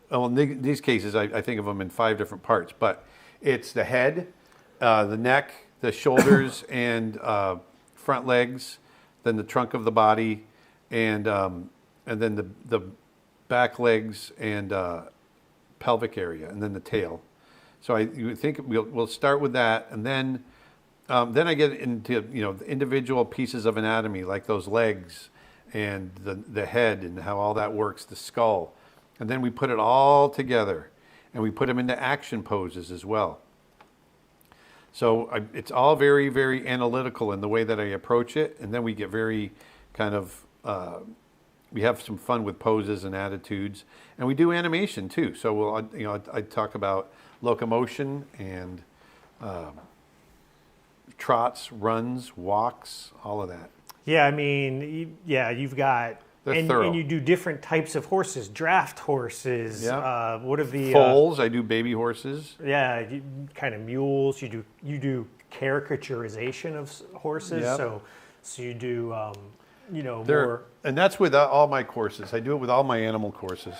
Well, in these cases, I think of them in 5 different parts, but it's the head, the neck, the shoulders, and front legs, then the trunk of the body, and then the back legs and pelvic area, and then the tail. So you think we'll start with that, and then I get into the individual pieces of anatomy, like those legs and the head and how all that works, the skull. And then we put it all together, and we put them into action poses as well. So it's all very, very analytical in the way that I approach it, and then we get very kind of we have some fun with poses and attitudes, and we do animation too. So I talk about locomotion and trots, runs, walks, all of that. Yeah, I mean, you've got, and you do different types of horses, draft horses. Yeah. What are the foals? I do baby horses. Yeah, kind of mules. You do caricaturization of horses. Yep. So you do more. And that's with all my courses. I do it with all my animal courses.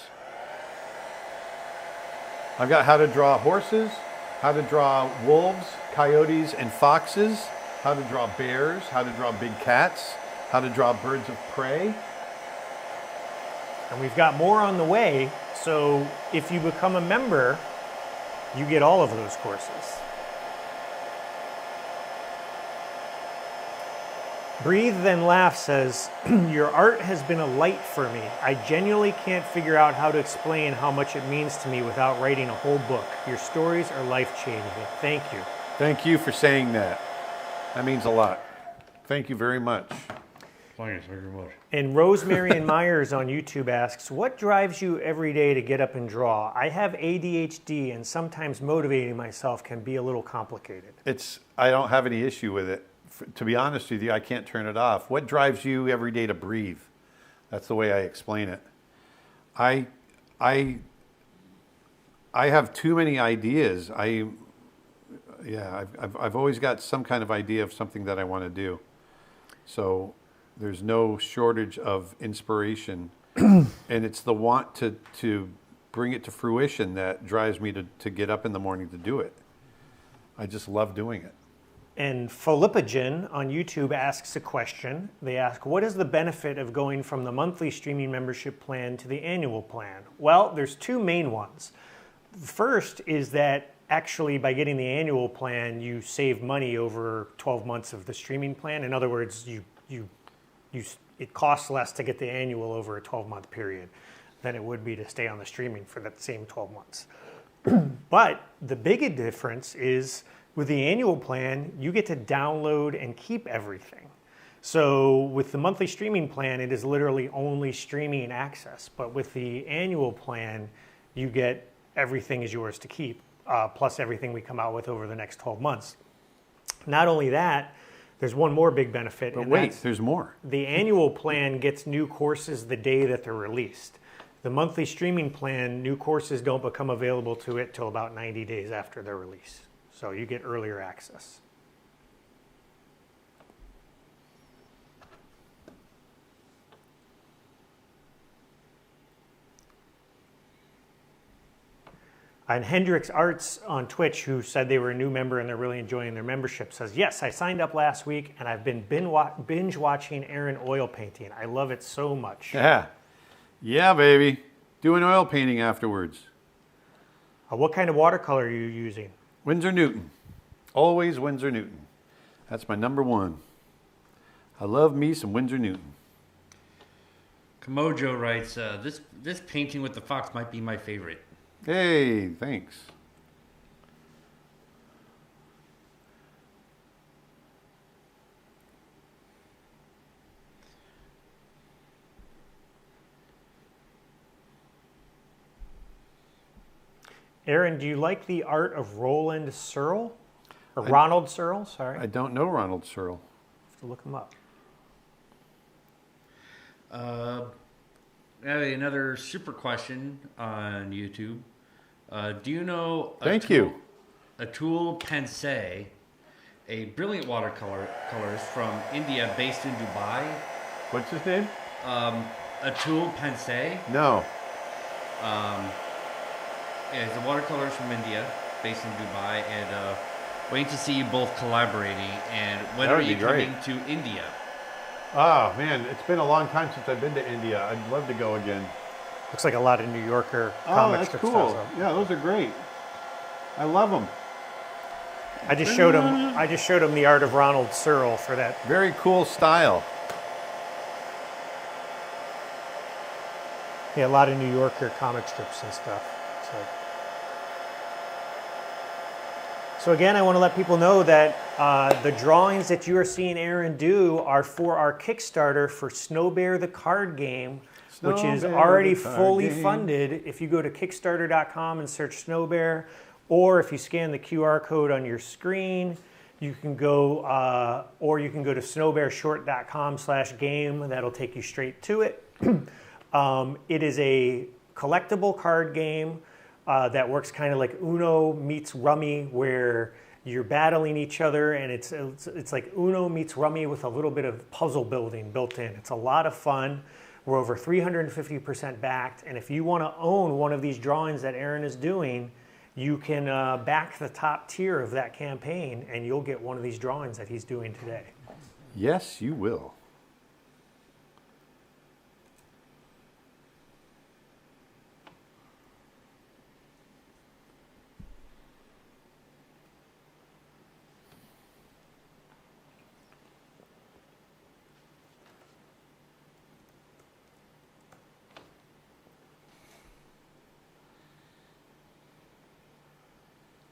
I've got how to draw horses, how to draw wolves, coyotes, and foxes, how to draw bears, how to draw big cats, how to draw birds of prey. And we've got more on the way. So if you become a member, you get all of those courses. Breathe Then Laugh says, your art has been a light for me. I genuinely can't figure out how to explain how much it means to me without writing a whole book. Your stories are life-changing. Thank you. Thank you for saying that. That means a lot. Thank you very much. Thanks very much. And Rosemary and Myers on YouTube asks, what drives you every day to get up and draw? I have ADHD and sometimes motivating myself can be a little complicated. I don't have any issue with it. To be honest with you, I can't turn it off. What drives you every day to breathe? That's the way I explain it. I have too many ideas. I've always got some kind of idea of something that I want to do. So there's no shortage of inspiration. And it's the want to bring it to fruition that drives me to get up in the morning to do it. I just love doing it. And Philippogen on YouTube asks a question. They ask, what is the benefit of going from the monthly streaming membership plan to the annual plan? Well, there's two main ones. The first is that actually by getting the annual plan, you save money over 12 months of the streaming plan. In other words, it costs less to get the annual over a 12-month period than it would be to stay on the streaming for that same 12 months. But the big difference is with the annual plan, you get to download and keep everything. So with the monthly streaming plan, it is literally only streaming access. But with the annual plan, you get everything is yours to keep, plus everything we come out with over the next 12 months. Not only that, there's one more big benefit. But wait, there's more. The annual plan gets new courses the day that they're released. The monthly streaming plan, new courses don't become available to it till about 90 days after their release. So you get earlier access. And Hendrix Arts on Twitch, who said they were a new member and they're really enjoying their membership, says, yes, I signed up last week and I've been binge watching Aaron oil painting. I love it so much. Yeah. Yeah, baby. Doing oil painting afterwards. What kind of watercolor are you using? Winsor Newton. Always Winsor Newton. That's my number one. I love me some Winsor Newton. Kamojo writes, this painting with the fox might be my favorite. Hey, thanks. Aaron, do you like the art of Roland Searle? Or Ronald Searle, sorry. I don't know Ronald Searle. Have to look him up. Another super question on YouTube. Do you know Thank you. Atul Pensay, a brilliant watercolorist from India based in Dubai? What's his name? Atul Pensay. No. He's a watercolorist from India based in Dubai, and waiting to see you both collaborating. And when That are would you be great. coming to India? Oh, man, it's been a long time since I've been to India. I'd love to go again. Looks like a lot of New Yorker Oh, comic that's strip cool. styles, though. Yeah, those are great. I love them. I just showed him the art of Ronald Searle for that. Very cool style. Yeah, a lot of New Yorker comic strips and stuff. So again, I want to let people know that the drawings that you are seeing Aaron do are for our Kickstarter for Snow Bear the card game, which is Snow Bear already the card fully game. funded. If you go to Kickstarter.com and search Snow Bear, or if you scan the QR code on your screen, you can go, or you can go to snowbearshort.com/game. That'll take you straight to it. It is a collectible card game that works kind of like Uno meets Rummy, where you're battling each other, and it's like Uno meets Rummy with a little bit of puzzle building built in. It's a lot of fun. We're over 350% backed, and if you want to own one of these drawings that Aaron is doing, you can back the top tier of that campaign, and you'll get one of these drawings that he's doing today. Yes, you will.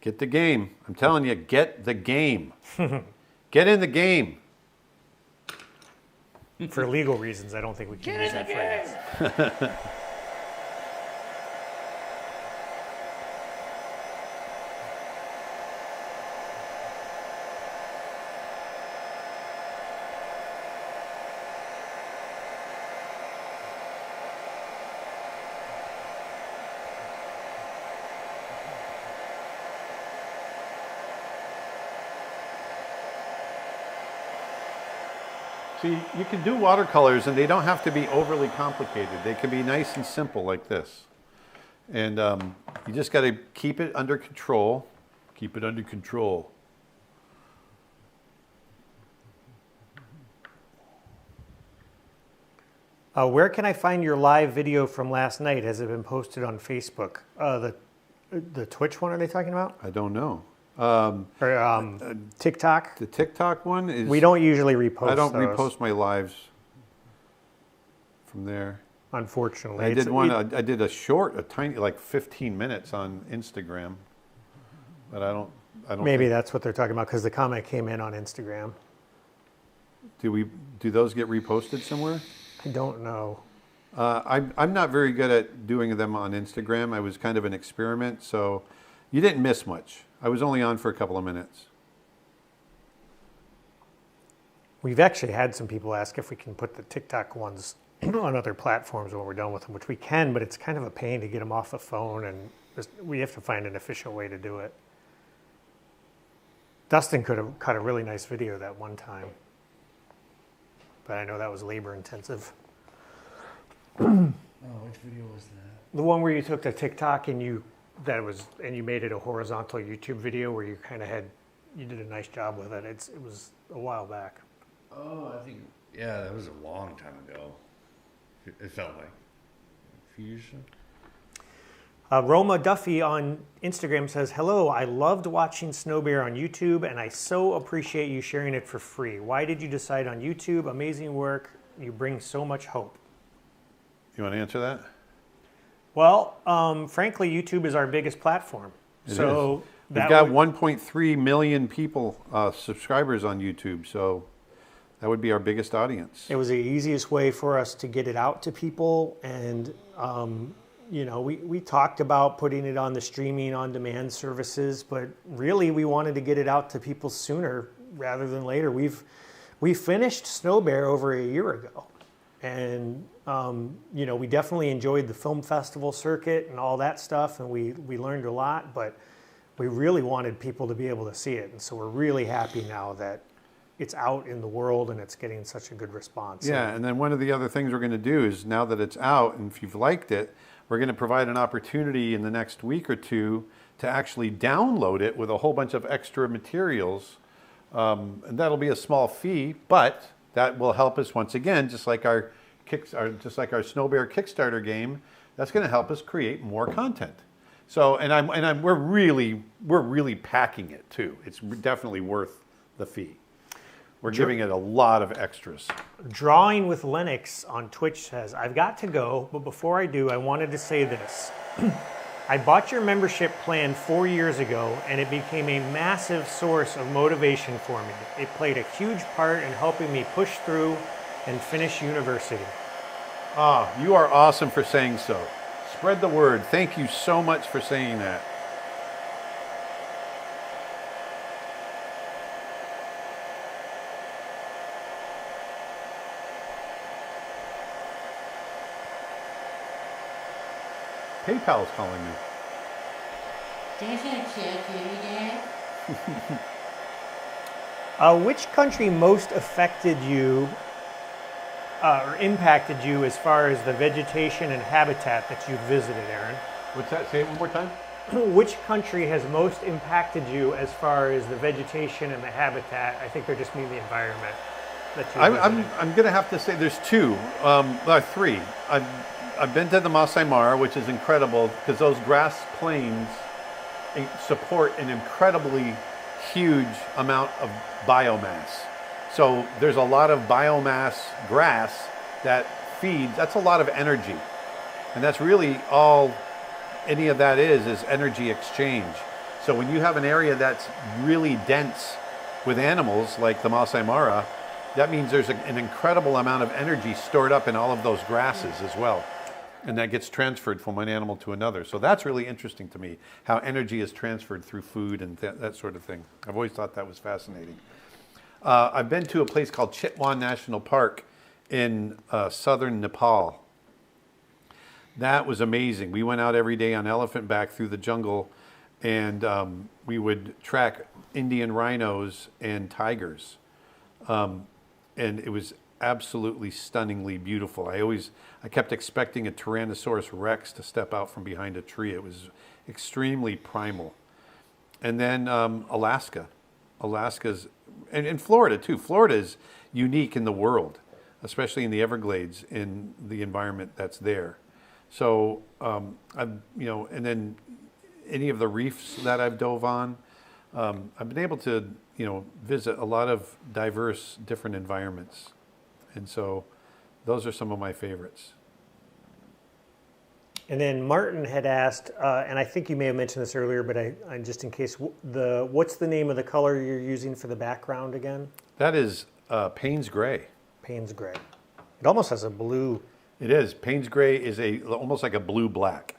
Get the game. I'm telling you, get the game. Get in the game. For legal reasons, I don't think we can use that phrase. See, you can do watercolors and they don't have to be overly complicated. They can be nice and simple like this. And you just got to keep it under control. Keep it under control. Where can I find your live video from last night? Has it been posted on Facebook? The Twitch one, are they talking about? I don't know. Or TikTok? The TikTok one is... We don't usually repost I don't those, repost my lives from there. unfortunately. I did one. I did a short, a tiny, like 15 minutes on Instagram, but I don't. Maybe that's what they're talking about because the comment came in on Instagram. Do those get reposted somewhere? I don't know. I'm not very good at doing them on Instagram. I was kind of an experiment, so you didn't miss much. I was only on for a couple of minutes. We've actually had some people ask if we can put the TikTok ones on other platforms when we're done with them, which we can, but it's kind of a pain to get them off the phone, and we have to find an efficient way to do it. Dustin could have cut a really nice video that one time, but I know that was labor intensive. Oh, which video was that? The one where you took the TikTok and you made it a horizontal YouTube video where you did a nice job with it. It was a while back. Oh, I think, yeah, that was a long time ago. It felt like a few years ago. Roma Duffy on Instagram says, "Hello, I loved watching Snow Bear on YouTube, and I so appreciate you sharing it for free. Why did you decide on YouTube? Amazing work. You bring so much hope." You want to answer that? Well, frankly, YouTube is our biggest platform. It so is. We've got 1.3 million people, subscribers on YouTube, so that would be our biggest audience. It was the easiest way for us to get it out to people, and we talked about putting it on the streaming on demand services, but really we wanted to get it out to people sooner rather than later. We finished Snow Bear over a year ago, and we definitely enjoyed the film festival circuit and all that stuff, and we learned a lot, but we really wanted people to be able to see it, and so we're really happy now that it's out in the world and it's getting such a good response. Yeah, and then one of the other things we're going to do is, now that it's out and if you've liked it, we're going to provide an opportunity in the next week or two to actually download it with a whole bunch of extra materials. And that'll be a small fee, but that will help us once again, just like our Snow Bear Kickstarter game. That's going to help us create more content. So, we're really packing it too. It's definitely worth the fee. We're giving it a lot of extras. Drawing with Lennox on Twitch says, "I've got to go, but before I do, I wanted to say this. I bought your membership plan 4 years ago, and it became a massive source of motivation for me. It played a huge part in helping me push through and finish university. Ah, you are awesome for saying so. Spread the word. Thank you so much for saying that. PayPal's calling me. Which country most affected you or impacted you as far as the vegetation and habitat that you've visited, Aaron? What's that? Say it one more time. Which country has most impacted you as far as the vegetation and the habitat? I think they're just meaning the environment that you visited. I'm going to have to say there's two, three. I've been to the Masai Mara, which is incredible because those grass plains support an incredibly huge amount of biomass. So there's a lot of biomass grass that feeds, that's a lot of energy. And that's really all any of that is energy exchange. So when you have an area that's really dense with animals like the Masai Mara, that means there's an incredible amount of energy stored up in all of those grasses as well. And that gets transferred from one animal to another. So that's really interesting to me, how energy is transferred through food and that sort of thing. I've always thought that was fascinating. I've been to a place called Chitwan National Park in southern Nepal. That was amazing. We went out every day on elephant back through the jungle, and we would track Indian rhinos and tigers. And it was absolutely stunningly beautiful. I kept expecting a Tyrannosaurus Rex to step out from behind a tree. It was extremely primal. And then Alaska's, and Florida too. Florida is unique in the world, especially in the Everglades, in the environment that's there. So, and then any of the reefs that I've dove on, I've been able to, visit a lot of diverse, different environments. And so those are some of my favorites. And then Martin had asked, and I think you may have mentioned this earlier, but I just in case, what's the name of the color you're using for the background again? That is Payne's Gray. Payne's Gray. It almost has a blue. It is. Payne's Gray is almost like a blue-black.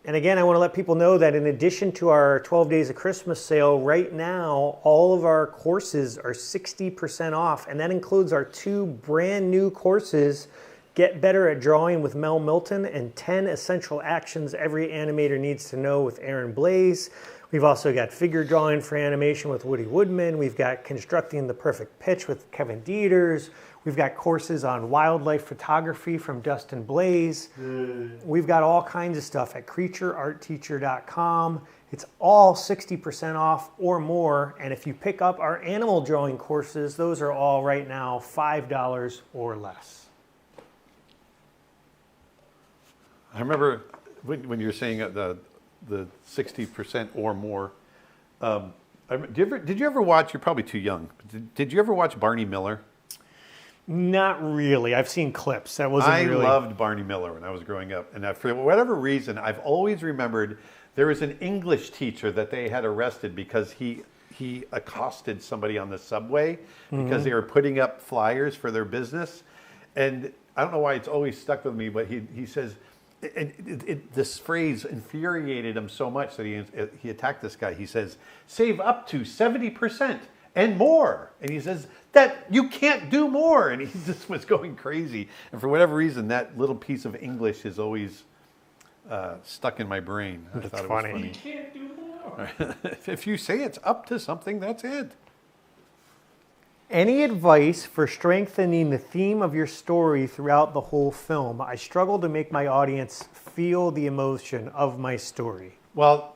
And again, I want to let people know that in addition to our 12 Days of Christmas sale, right now, all of our courses are 60% off. And that includes our 2 brand new courses, Get Better at Drawing with Mel Milton and 10 Essential Actions Every Animator Needs to Know with Aaron Blaze. We've also got Figure Drawing for Animation with Woody Woodman. We've got Constructing the Perfect Pitch with Kevin Dieters. We've got courses on wildlife photography from Dustin Blaze. We've got all kinds of stuff at creatureartteacher.com. It's all 60% off or more. And if you pick up our animal drawing courses, those are all right now $5 or less. I remember when you were saying the 60% or more. Did you ever watch? You're probably too young. Did you ever watch Barney Miller? Not really. I've seen clips. That wasn't really. I loved Barney Miller when I was growing up, and for whatever reason, I've always remembered there was an English teacher that they had arrested because he accosted somebody on the subway because they were putting up flyers for their business, and I don't know why it's always stuck with me, but he says. This phrase infuriated him so much that he attacked this guy. He says, save up to 70% and more. And he says, that you can't do more. And he just was going crazy. And for whatever reason, that little piece of English is always stuck in my brain. I thought it was funny. You can't do more. If you say it's up to something, that's it. Any advice for strengthening the theme of your story throughout the whole film? I struggle to make my audience feel the emotion of my story. Well,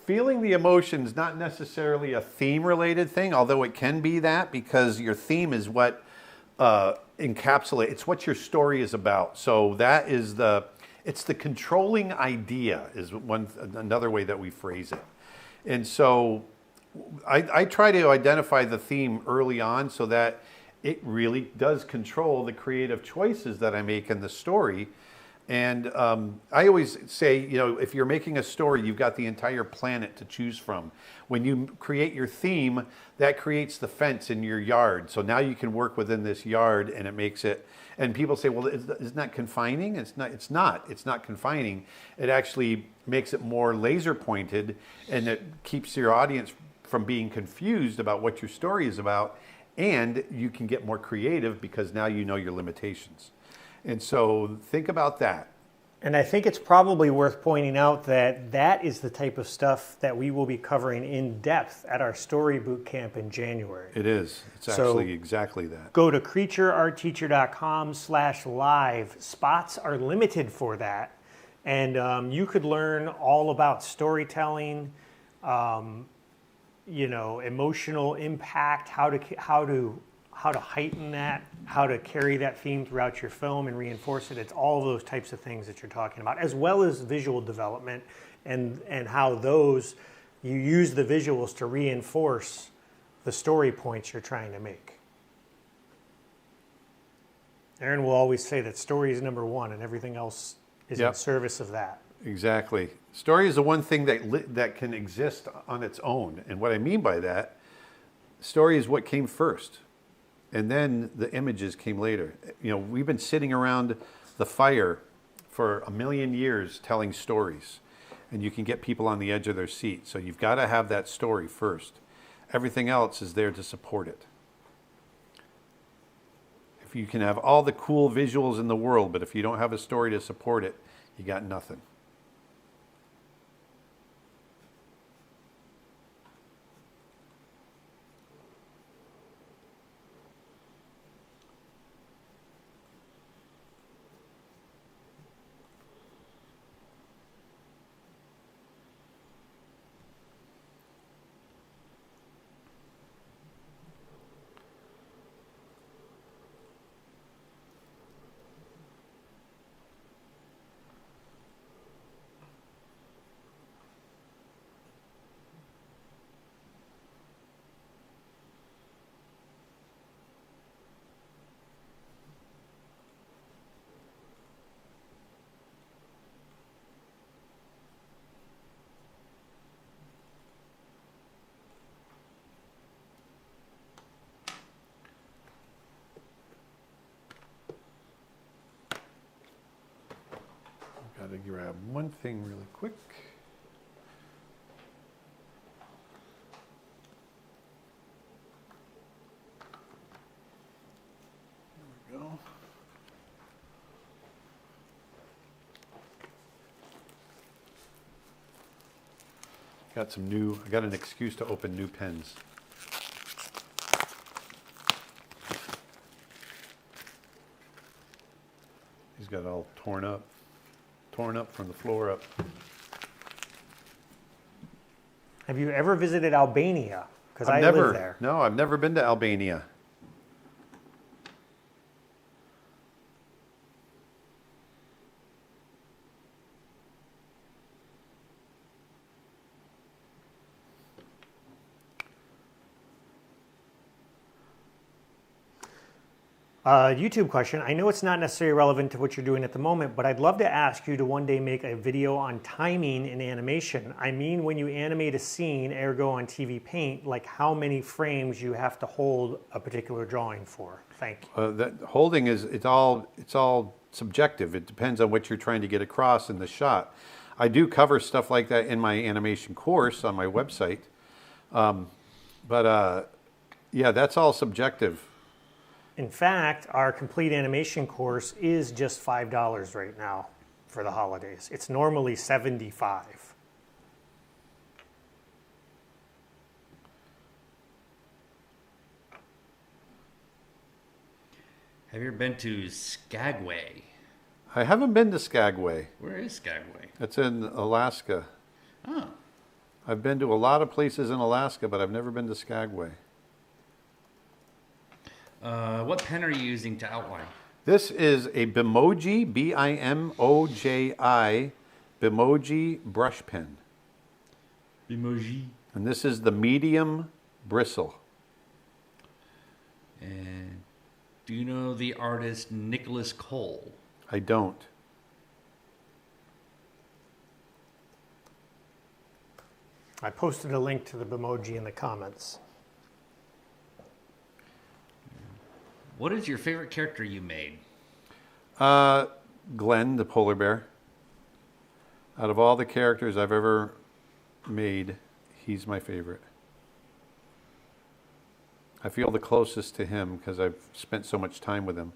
feeling the emotion is not necessarily a theme-related thing, although it can be that because your theme is what encapsulates, it's what your story is about. So that is it's the controlling idea is another way that we phrase it. And so I try to identify the theme early on so that it really does control the creative choices that I make in the story. And I always say, if you're making a story, you've got the entire planet to choose from. When you create your theme, that creates the fence in your yard. So now you can work within this yard, and it makes it. And people say, well, isn't that confining? It's not. It's not. It's not confining. It actually makes it more laser pointed, and it keeps your audience from being confused about what your story is about. And you can get more creative because now you know your limitations. And so think about that. And I think it's probably worth pointing out that that is the type of stuff that we will be covering in depth at our story boot camp in January. It is. It's So actually exactly that. Go to creatureartteacher.com/live. Spots are limited for that. And you could learn all about storytelling, emotional impact, how to heighten that, how to carry that theme throughout your film and reinforce it. It's all of those types of things that you're talking about, as well as visual development and how you use the visuals to reinforce the story points you're trying to make. Aaron will always say that story is number one and everything else is in service of that. Exactly. Story is the one thing that can exist on its own. And what I mean by that, story is what came first. And then the images came later. We've been sitting around the fire for 1 million years telling stories. And you can get people on the edge of their seat. So you've got to have that story first. Everything else is there to support it. If you can have all the cool visuals in the world, but if you don't have a story to support it, you got nothing. Got to grab one thing really quick. There we go. I got an excuse to open new pens. He's got it all torn up from the floor up. Have you ever visited Albania? Because I live there. No, I've never been to Albania. YouTube question. I know it's not necessarily relevant to what you're doing at the moment, but I'd love to ask you to one day make a video on timing in animation. I mean, when you animate a scene, ergo on TV Paint, like how many frames you have to hold a particular drawing for. Thank you. That holding it's all subjective. It depends on what you're trying to get across in the shot. I do cover stuff like that in my animation course on my website, yeah, that's all subjective. In fact, our complete animation course is just $5 right now for the holidays. It's normally $75. Have you ever been to Skagway? I haven't been to Skagway. Where is Skagway? It's in Alaska. Oh. I've been to a lot of places in Alaska, but I've never been to Skagway. What pen are you using to outline? This is a Bimoji, Bimoji, Bimoji brush pen. Bimoji. And this is the medium bristle. And do you know the artist Nicholas Cole? I don't. I posted a link to the Bimoji in the comments. What is your favorite character you made? Glenn, the polar bear. Out of all the characters I've ever made, he's my favorite. I feel the closest to him because I've spent so much time with him.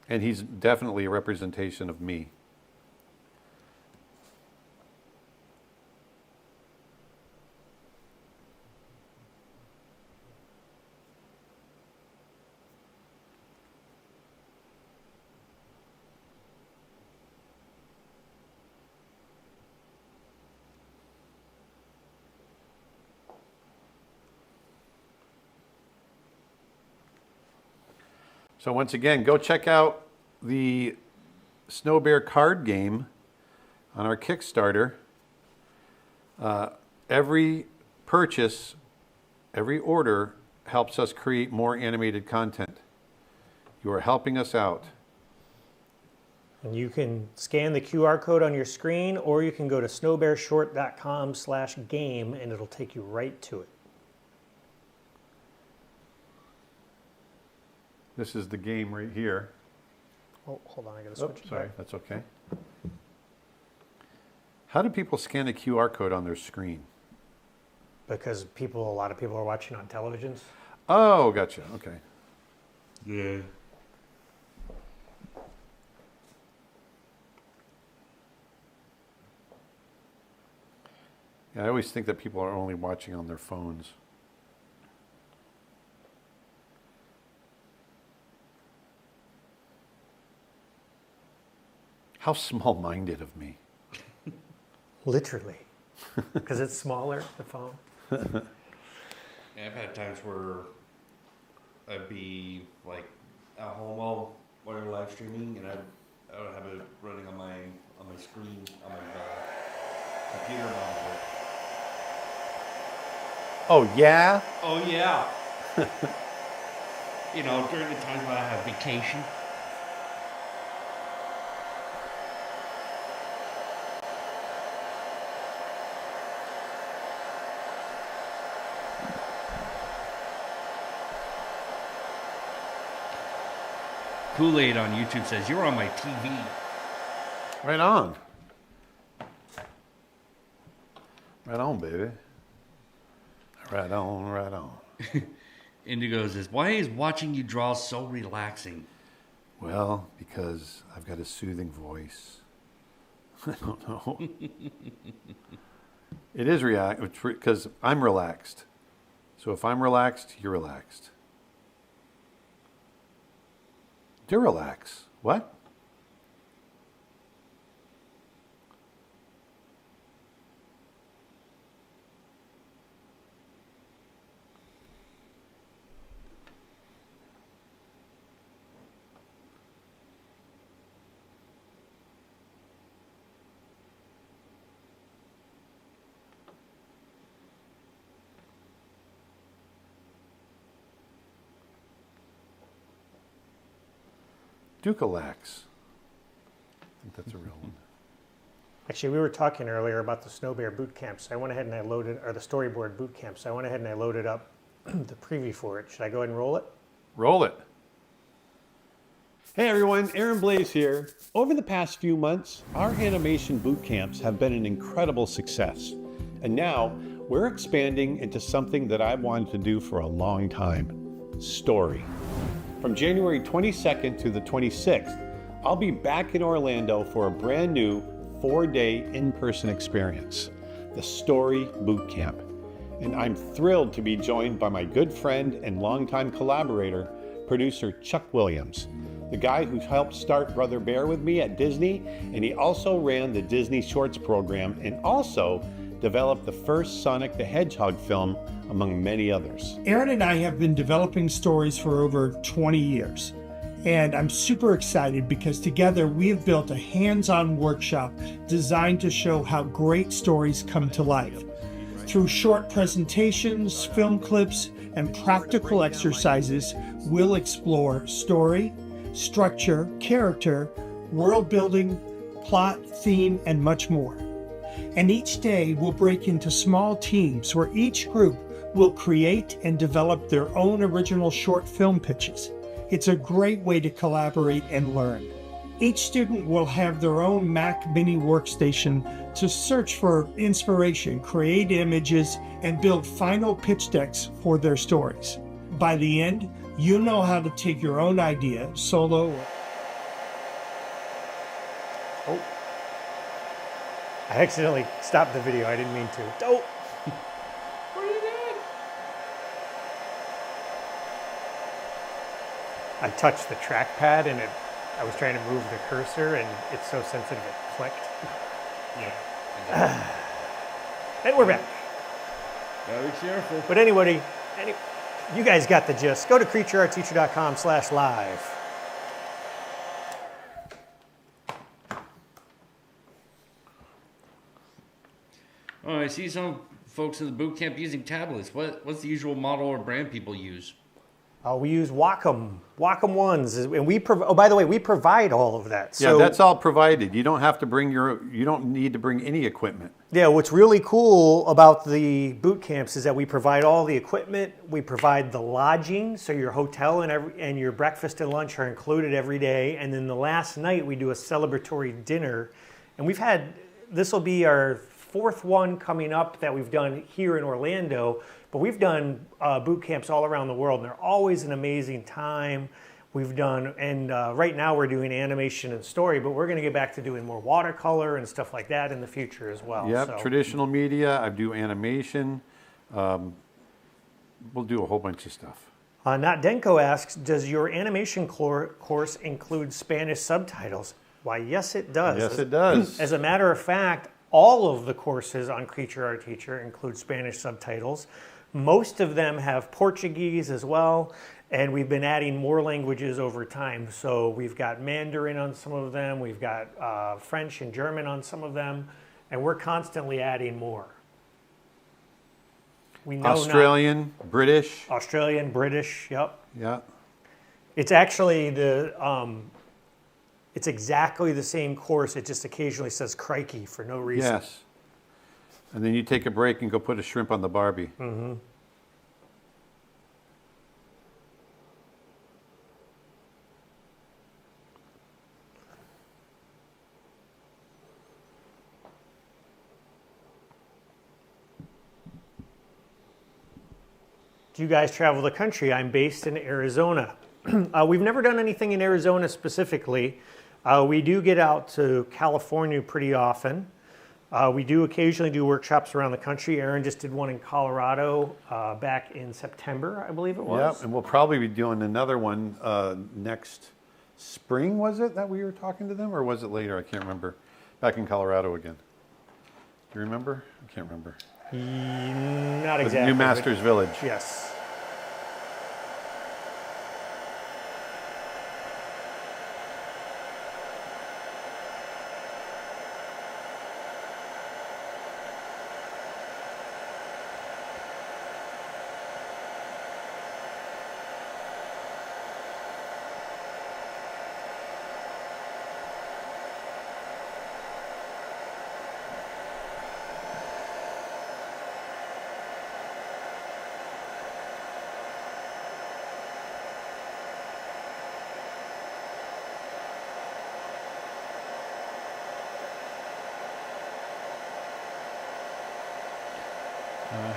And he's definitely a representation of me. So once again, go check out the Snow Bear card game on our Kickstarter. Every purchase, every order helps us create more animated content. You are helping us out. And you can scan the QR code on your screen, or you can go to snowbearshort.com/game and it'll take you right to it. This is the game right here. Oh, hold on, I gotta switch Oops, it sorry, back. that's okay. How do people scan a QR code on their screen? Because a lot of people are watching on televisions. Oh, gotcha. Okay. Yeah. Yeah, I always think that people are only watching on their phones. How small-minded of me. Literally. Because it's smaller, the phone. Yeah, I've had times where I'd be like at home while we're live streaming, and I would have it running on my screen on my computer monitor. Oh, yeah? Oh yeah. You know, during the times when I have vacation. Kool-Aid on YouTube says, "You're on my TV." Right on. Right on, baby. Right on, right on. Indigo says, "Why is watching you draw so relaxing?" Well, because I've got a soothing voice. I don't know. It is because I'm relaxed. So if I'm relaxed, you're relaxed. Duralax. What? Ducalax. I think that's a real one. Actually, we were talking earlier about the Snow Bear boot camps. I went ahead and I loaded, or the storyboard boot camps. I went ahead and I loaded up the preview for it. Should I go ahead and roll it? Roll it. Hey everyone, Aaron Blaze here. Over the past few months, our animation boot camps have been an incredible success. And now we're expanding into something that I've wanted to do for a long time, story. From January 22nd to the 26th, I'll be back in Orlando for a brand new 4-day in-person experience, the Story Boot Camp. And I'm thrilled to be joined by my good friend and longtime collaborator, producer Chuck Williams, the guy who helped start Brother Bear with me at Disney, and he also ran the Disney Shorts program and also developed the first Sonic the Hedgehog film, among many others. Aaron and I have been developing stories for over 20 years, and I'm super excited because together we have built a hands-on workshop designed to show how great stories come to life. Through short presentations, film clips, and practical exercises, we'll explore story, structure, character, world building, plot, theme, and much more. And each day will break into small teams where each group will create and develop their own original short film pitches. It's a great way to collaborate and learn. Each student will have their own Mac Mini workstation to search for inspiration, create images, and build final pitch decks for their stories. By the end, you know how to take your own idea, solo. Oh. I accidentally stopped the video. I didn't mean to. Oh. What are you doing? I touched the trackpad and I was trying to move the cursor and it's so sensitive it clicked. Yeah. And we're back. Gotta be careful. But anybody, you guys got the gist. Go to creatureartteacher.com/live. Oh, I see some folks in the boot camp using tablets. What's the usual model or brand people use? We use Wacom ones, and by the way, we provide all of that. Yeah, that's all provided. You don't have to bring you don't need to bring any equipment. Yeah, what's really cool about the boot camps is that we provide all the equipment, we provide the lodging, so your hotel and your breakfast and lunch are included every day, and then the last night we do a celebratory dinner, and this will be our 4th one coming up that we've done here in Orlando, but we've done boot camps all around the world, and they're always an amazing time. We've done, and right now we're doing animation and story, but we're going to get back to doing more watercolor and stuff like that in the future as well. Yep, so. Traditional media. I do animation. We'll do a whole bunch of stuff. Not Denko asks, does your animation course include Spanish subtitles? Why, yes, it does. Yes, it does. As a matter of fact, all of the courses on Creature Art Teacher include Spanish subtitles. Most of them have Portuguese as well, and we've been adding more languages over time. So we've got Mandarin on some of them, we've got French and German on some of them, and we're constantly adding more. We know Australian, British. Australian, British, yep. Yeah. It's actually it's exactly the same course. It just occasionally says crikey for no reason. Yes. And then you take a break and go put a shrimp on the Barbie. Mm-hmm. Do you guys travel the country? I'm based in Arizona. We've never done anything in Arizona specifically. We do get out to California pretty often. We do occasionally do workshops around the country. Aaron just did one in Colorado back in September, I believe it was. Yep, and we'll probably be doing another one next spring, was it, that we were talking to them? Or was it later? I can't remember. Back in Colorado again. Do you remember? I can't remember. Not exactly. New Masters Village. Yes.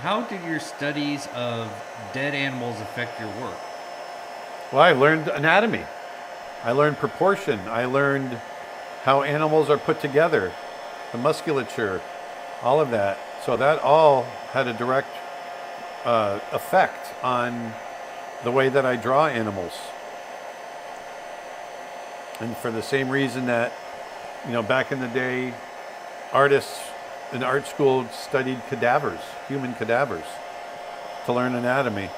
How did your studies of dead animals affect your work? Well, I learned anatomy. I learned proportion. I learned how animals are put together, the musculature, all of that. So that all had a direct effect on the way that I draw animals. And for the same reason that, back in the day, artists in art school studied cadavers, human cadavers, to learn anatomy.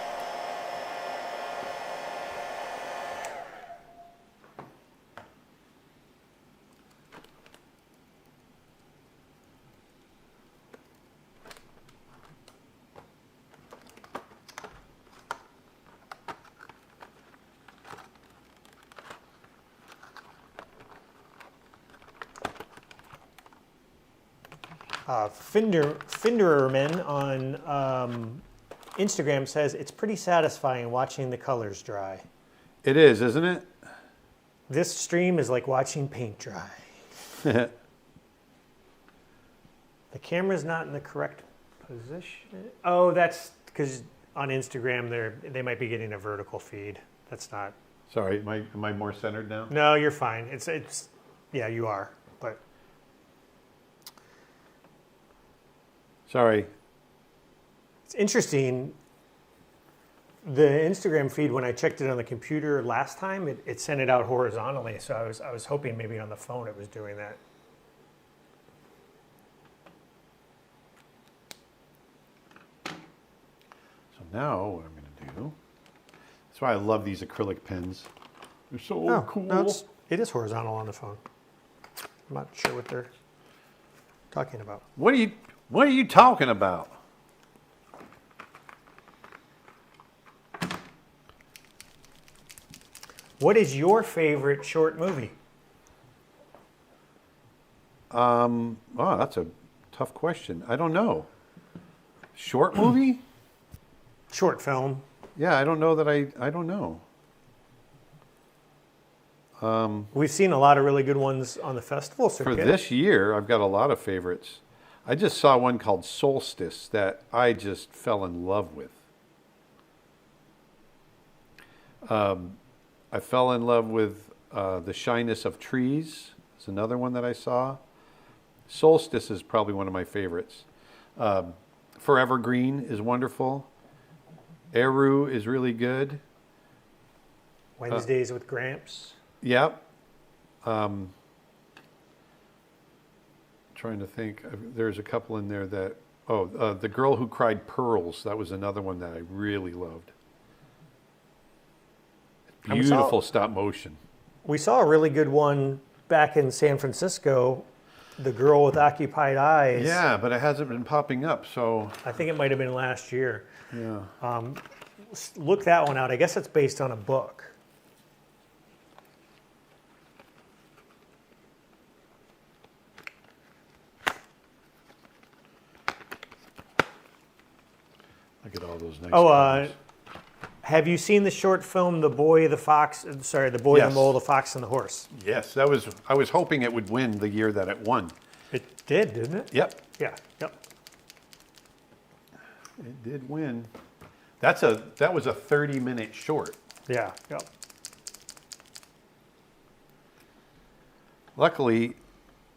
Finderman on Instagram says it's pretty satisfying watching the colors dry. It is, isn't it? This stream is like watching paint dry. The camera's not in the correct position. Oh, that's because on Instagram they might be getting a vertical feed. That's not. Sorry, am I more centered now? No, you're fine. It's yeah, you are. But sorry. it's interesting. The Instagram feed, when I checked it on the computer last time, it sent it out horizontally. So I was hoping maybe on the phone it was doing that. So now what I'm going to do. That's why I love these acrylic pens. They're so cool. No, it is horizontal on the phone. I'm not sure what they're talking about. What are you talking about? What is your favorite short movie? Oh, that's a tough question. I don't know. Short movie? Short film. Yeah, I don't know that I don't know. We've seen a lot of really good ones on the festival circuit. For this year, I've got a lot of favorites. I just saw one called Solstice that I just fell in love with. I fell in love with The Shyness of Trees. It's another one that I saw. Solstice is probably one of my favorites. Forever Green is wonderful. Eru is really good. Wednesdays with Gramps. Yep. Trying to think. There's a couple in there that... The Girl Who Cried Pearls. That was another one that I really loved. Beautiful stop motion. We saw a really good one back in San Francisco, The Girl with Occupied Eyes. Yeah, but it hasn't been popping up, so... I think it might have been last year. Yeah. Look that one out. I guess it's based on a book. Look at all those nice Oh, have you seen the short film The Boy, the Fox? Sorry, The Boy, Yes. the Mole, the Fox, and the Horse? Yes, I was hoping it would win the year that it won. It did, didn't it? Yep, Yeah. Yep. it did win. That was a 30-minute short. Yeah. Yep. Luckily,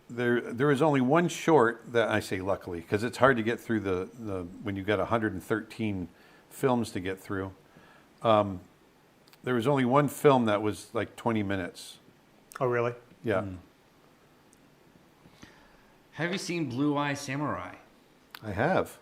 there is only one short that I say luckily because it's hard to get through the when you've got 113 films to get through. There was only one film that was like 20 minutes. Oh, really? Yeah. Have you seen Blue Eye Samurai? I have.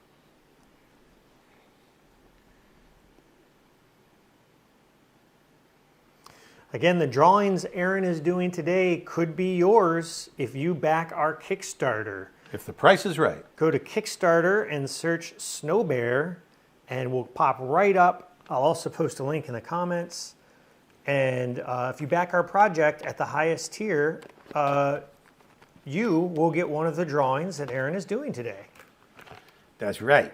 Again, the drawings Aaron is doing today could be yours if you back our Kickstarter. If the price is right. Go to Kickstarter and search Snow Bear, and we'll pop right up. I'll also post a link in the comments. And if you back our project at the highest tier, you will get one of the drawings that Aaron is doing today. That's right.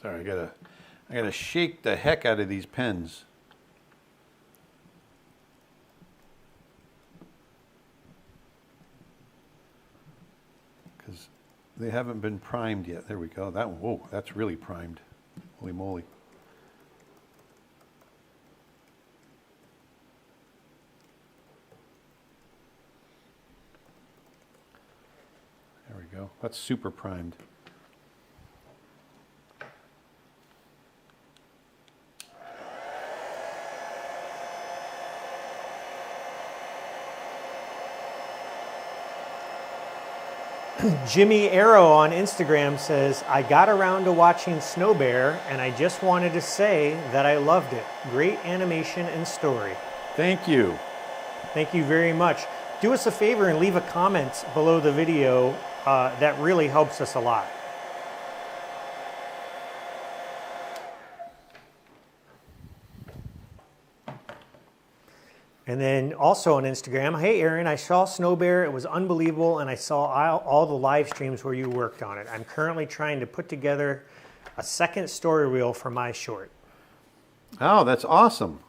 Sorry, I gotta shake the heck out of these pens. Because they haven't been primed yet. There we go. Whoa, that's really primed. Holy moly. There we go. That's super primed. Jimmy Arrow on Instagram says, I got around to watching Snow Bear, and I just wanted to say that I loved it. Great animation and story. Thank you. Thank you very much. do us a favor and leave a comment below the video. That really helps us a lot. And then also on Instagram, hey Aaron, I saw Snow Bear, it was unbelievable, and I saw all the live streams where you worked on it. I'm currently trying to put together a second story reel for my short. Oh, that's awesome.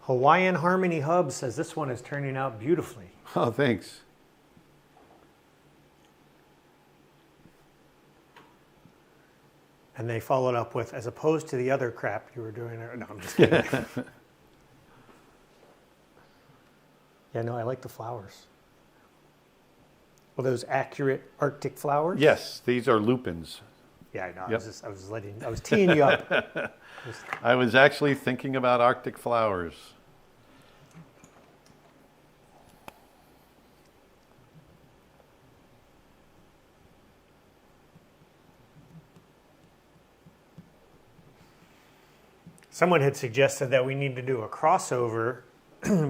Hawaiian Harmony Hub says this one is turning out beautifully. Oh, thanks. And they followed up with, as opposed to the other crap you were doing. No, I'm just kidding. Yeah, no, I like the flowers. Well, those accurate Arctic flowers? Yes, these are lupins. Yeah, I know. Yep. I was teeing you up. I was actually thinking about Arctic flowers. Someone had suggested that we need to do a crossover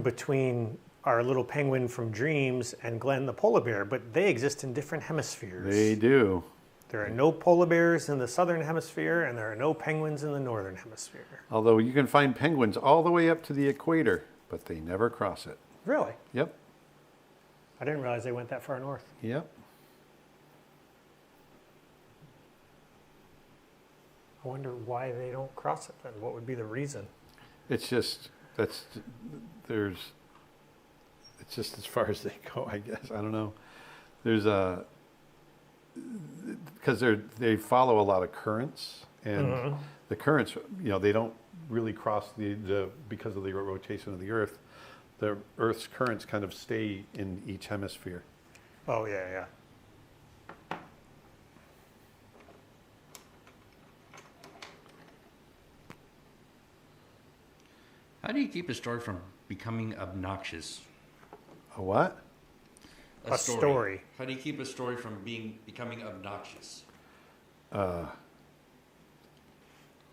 between our little penguin from Dreams and Glenn the polar bear, but they exist in different hemispheres. They do. There are no polar bears in the southern hemisphere, and there are no penguins in the northern hemisphere. Although you can find penguins all the way up to the equator, but they never cross it. Really? Yep. I didn't realize they went that far north. Yep. I wonder why they don't cross it then. What would be the reason? It's just it's just as far as they go, I guess. I don't know. There's because they follow a lot of currents, and the currents, they don't really cross the because of the rotation of the Earth. The Earth's currents kind of stay in each hemisphere. Oh, yeah, yeah. How do you keep a story from becoming obnoxious? A what? A story. How do you keep a story from becoming obnoxious?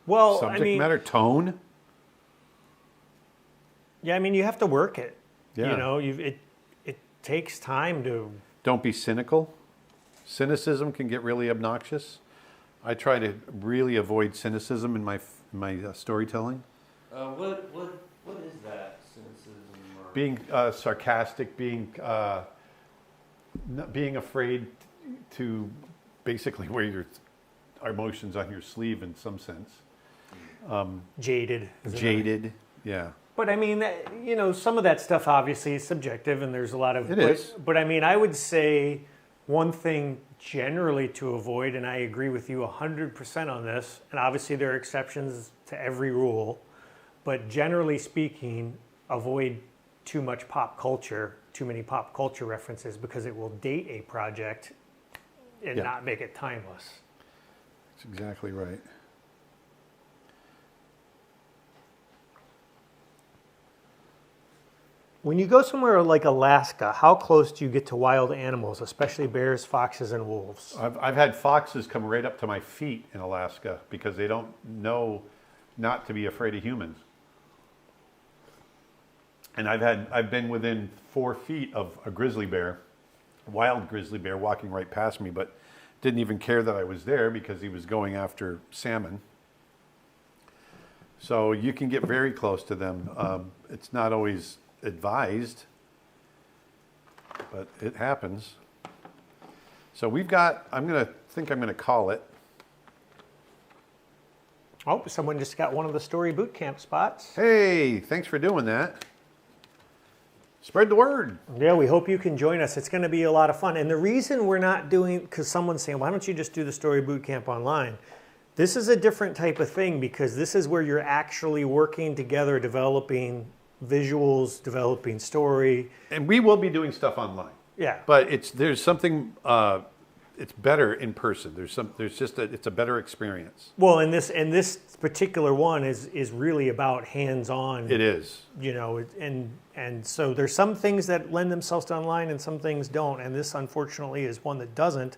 Well, Subject matter, tone. Yeah, I mean, you have to work it. Yeah. It takes time to. Don't be cynical. Cynicism can get really obnoxious. I try to really avoid cynicism in my storytelling. What is that? Cynicism? Or... Being sarcastic, being afraid to basically wear your emotions on your sleeve in some sense. Jaded. Jaded, yeah. But I mean, some of that stuff obviously is subjective, and there's a lot of. It is. But I mean, I would say one thing generally to avoid, and I agree with you 100% on this, and obviously there are exceptions to every rule, but generally speaking, avoid too much pop culture, too many pop culture references, because it will date a project and not make it timeless. That's exactly right. When you go somewhere like Alaska, how close do you get to wild animals, especially bears, foxes, and wolves? I've had foxes come right up to my feet in Alaska because they don't know not to be afraid of humans. And I've been within 4 feet of a grizzly bear, a wild grizzly bear, walking right past me, but didn't even care that I was there because he was going after salmon. So you can get very close to them. It's not always advised, but it happens. So I'm going to call it. Oh, someone just got one of the story boot camp spots. Hey, thanks for doing that. Spread the word. Yeah, we hope you can join us. It's going to be a lot of fun. And the reason we're not doing, because someone's saying, why don't you just do the story boot camp online? This is a different type of thing because this is where you're actually working together, developing visuals, developing story. And we will be doing stuff online. Yeah. But there's something it's better in person. It's a better experience. Well, and this particular one is really about hands-on. It is. You know, and so there's some things that lend themselves to online and some things don't, and this unfortunately is one that doesn't.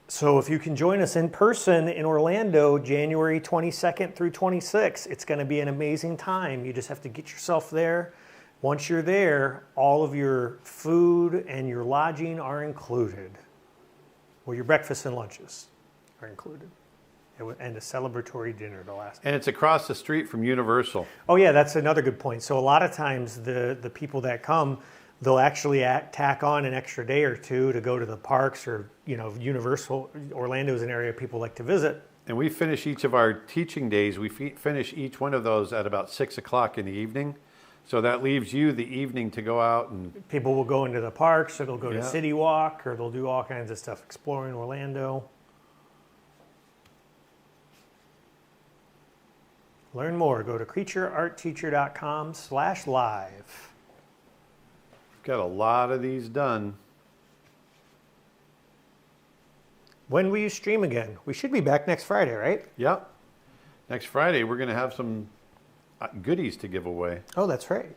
So if you can join us in person in Orlando, January 22nd through 26th, it's going to be an amazing time. You just have to get yourself there. Once you're there, all of your food and your lodging are included. Well, your breakfast and lunches are included. And a celebratory dinner to last. And it's across the street from Universal. Oh yeah, that's another good point. So a lot of times the people that come, they'll actually tack on an extra day or two to go to the parks or, you know, Universal. Orlando is an area people like to visit. And we finish each of our teaching days, we finish each one of those at about 6 o'clock in the evening. So that leaves you the evening to go out and... People will go into the parks, or they'll go to Yeah. City Walk, or they'll do all kinds of stuff exploring Orlando. Learn more. Go to creatureartteacher.com/live. Got a lot of these done. When will you stream again? We should be back next Friday, right? Yep. Next Friday, we're going to have some goodies to give away. Oh, that's right.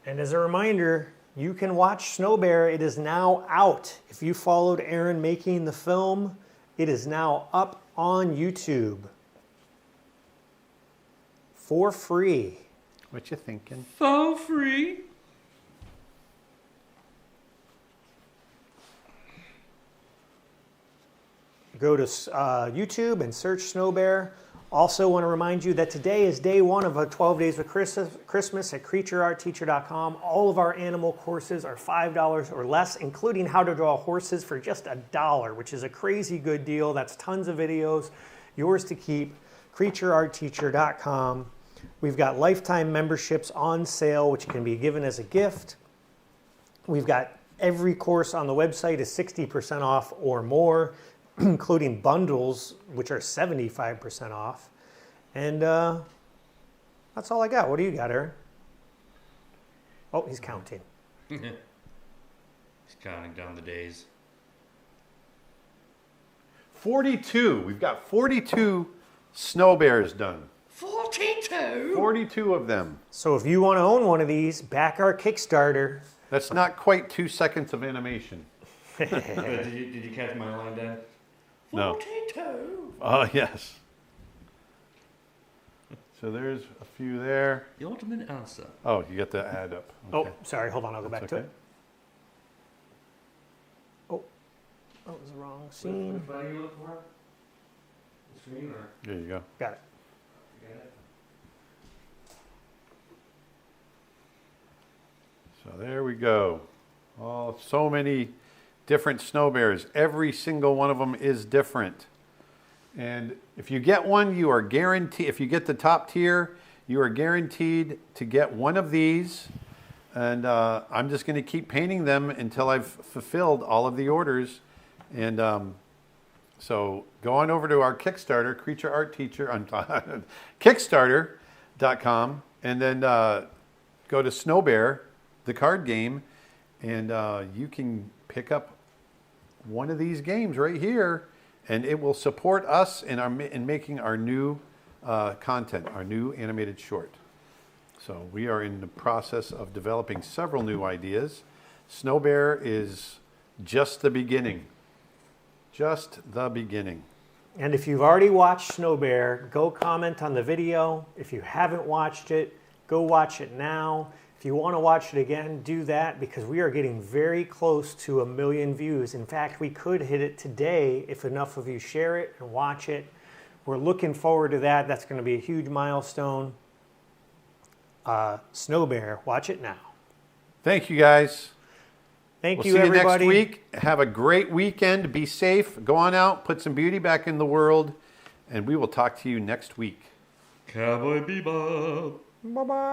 And as a reminder, you can watch Snow Bear. It is now out. If you followed Aaron making the film, it is now up on YouTube for free. What you thinking? For free. Go to YouTube and search Snow Bear. Also want to remind you that today is day one of a 12 Days of Christmas at creatureartteacher.com. All of our animal courses are $5 or less, including how to draw horses for just $1, which is a crazy good deal. That's tons of videos, yours to keep, creatureartteacher.com. We've got lifetime memberships on sale, which can be given as a gift. We've got every course on the website is 60% off or more, including bundles, which are 75% off. And that's all I got. What do you got, Aaron? Oh, he's counting. He's counting down the days. 42. We've got 42 Snow Bears done. 42? 42 of them. So if you want to own one of these, back our Kickstarter. That's not quite 2 seconds of animation. Did you catch my line, Dad? No. 42. Oh, yes. So there's a few there. The ultimate answer. Oh, you got to add up. Oh, Okay. sorry. Hold on. I'll go back to okay. it. Oh, that was the wrong scene. Which button are you looking for? The screen or? There you go. Got it. You got it? So there we go. Oh, so many different Snow Bears. Every single one of them is different. And if you get one, you are guaranteed, if you get the top tier, you are guaranteed to get one of these. And I'm just going to keep painting them until I've fulfilled all of the orders. And so go on over to our Kickstarter, Creature Art Teacher, on Kickstarter.com, and then go to Snow Bear, the card game, and you can pick up one of these games right here, and it will support us in making our new content, our new animated short. So we are in the process of developing several new ideas. Snow Bear is just the beginning. Just the beginning. And if you've already watched Snow Bear, go comment on the video. If you haven't watched it, go watch it now. If you want to watch it again, do that, because we are getting very close to 1 million views. In fact, we could hit it today if enough of you share it and watch it. We're looking forward to that. That's going to be a huge milestone. Snow Bear, watch it now. Thank you, guys. Thank We'll you, see everybody. you next week. Have a great weekend. Be safe. Go on out. Put some beauty back in the world. And we will talk to you next week. Cowboy Bebop. Bye-bye.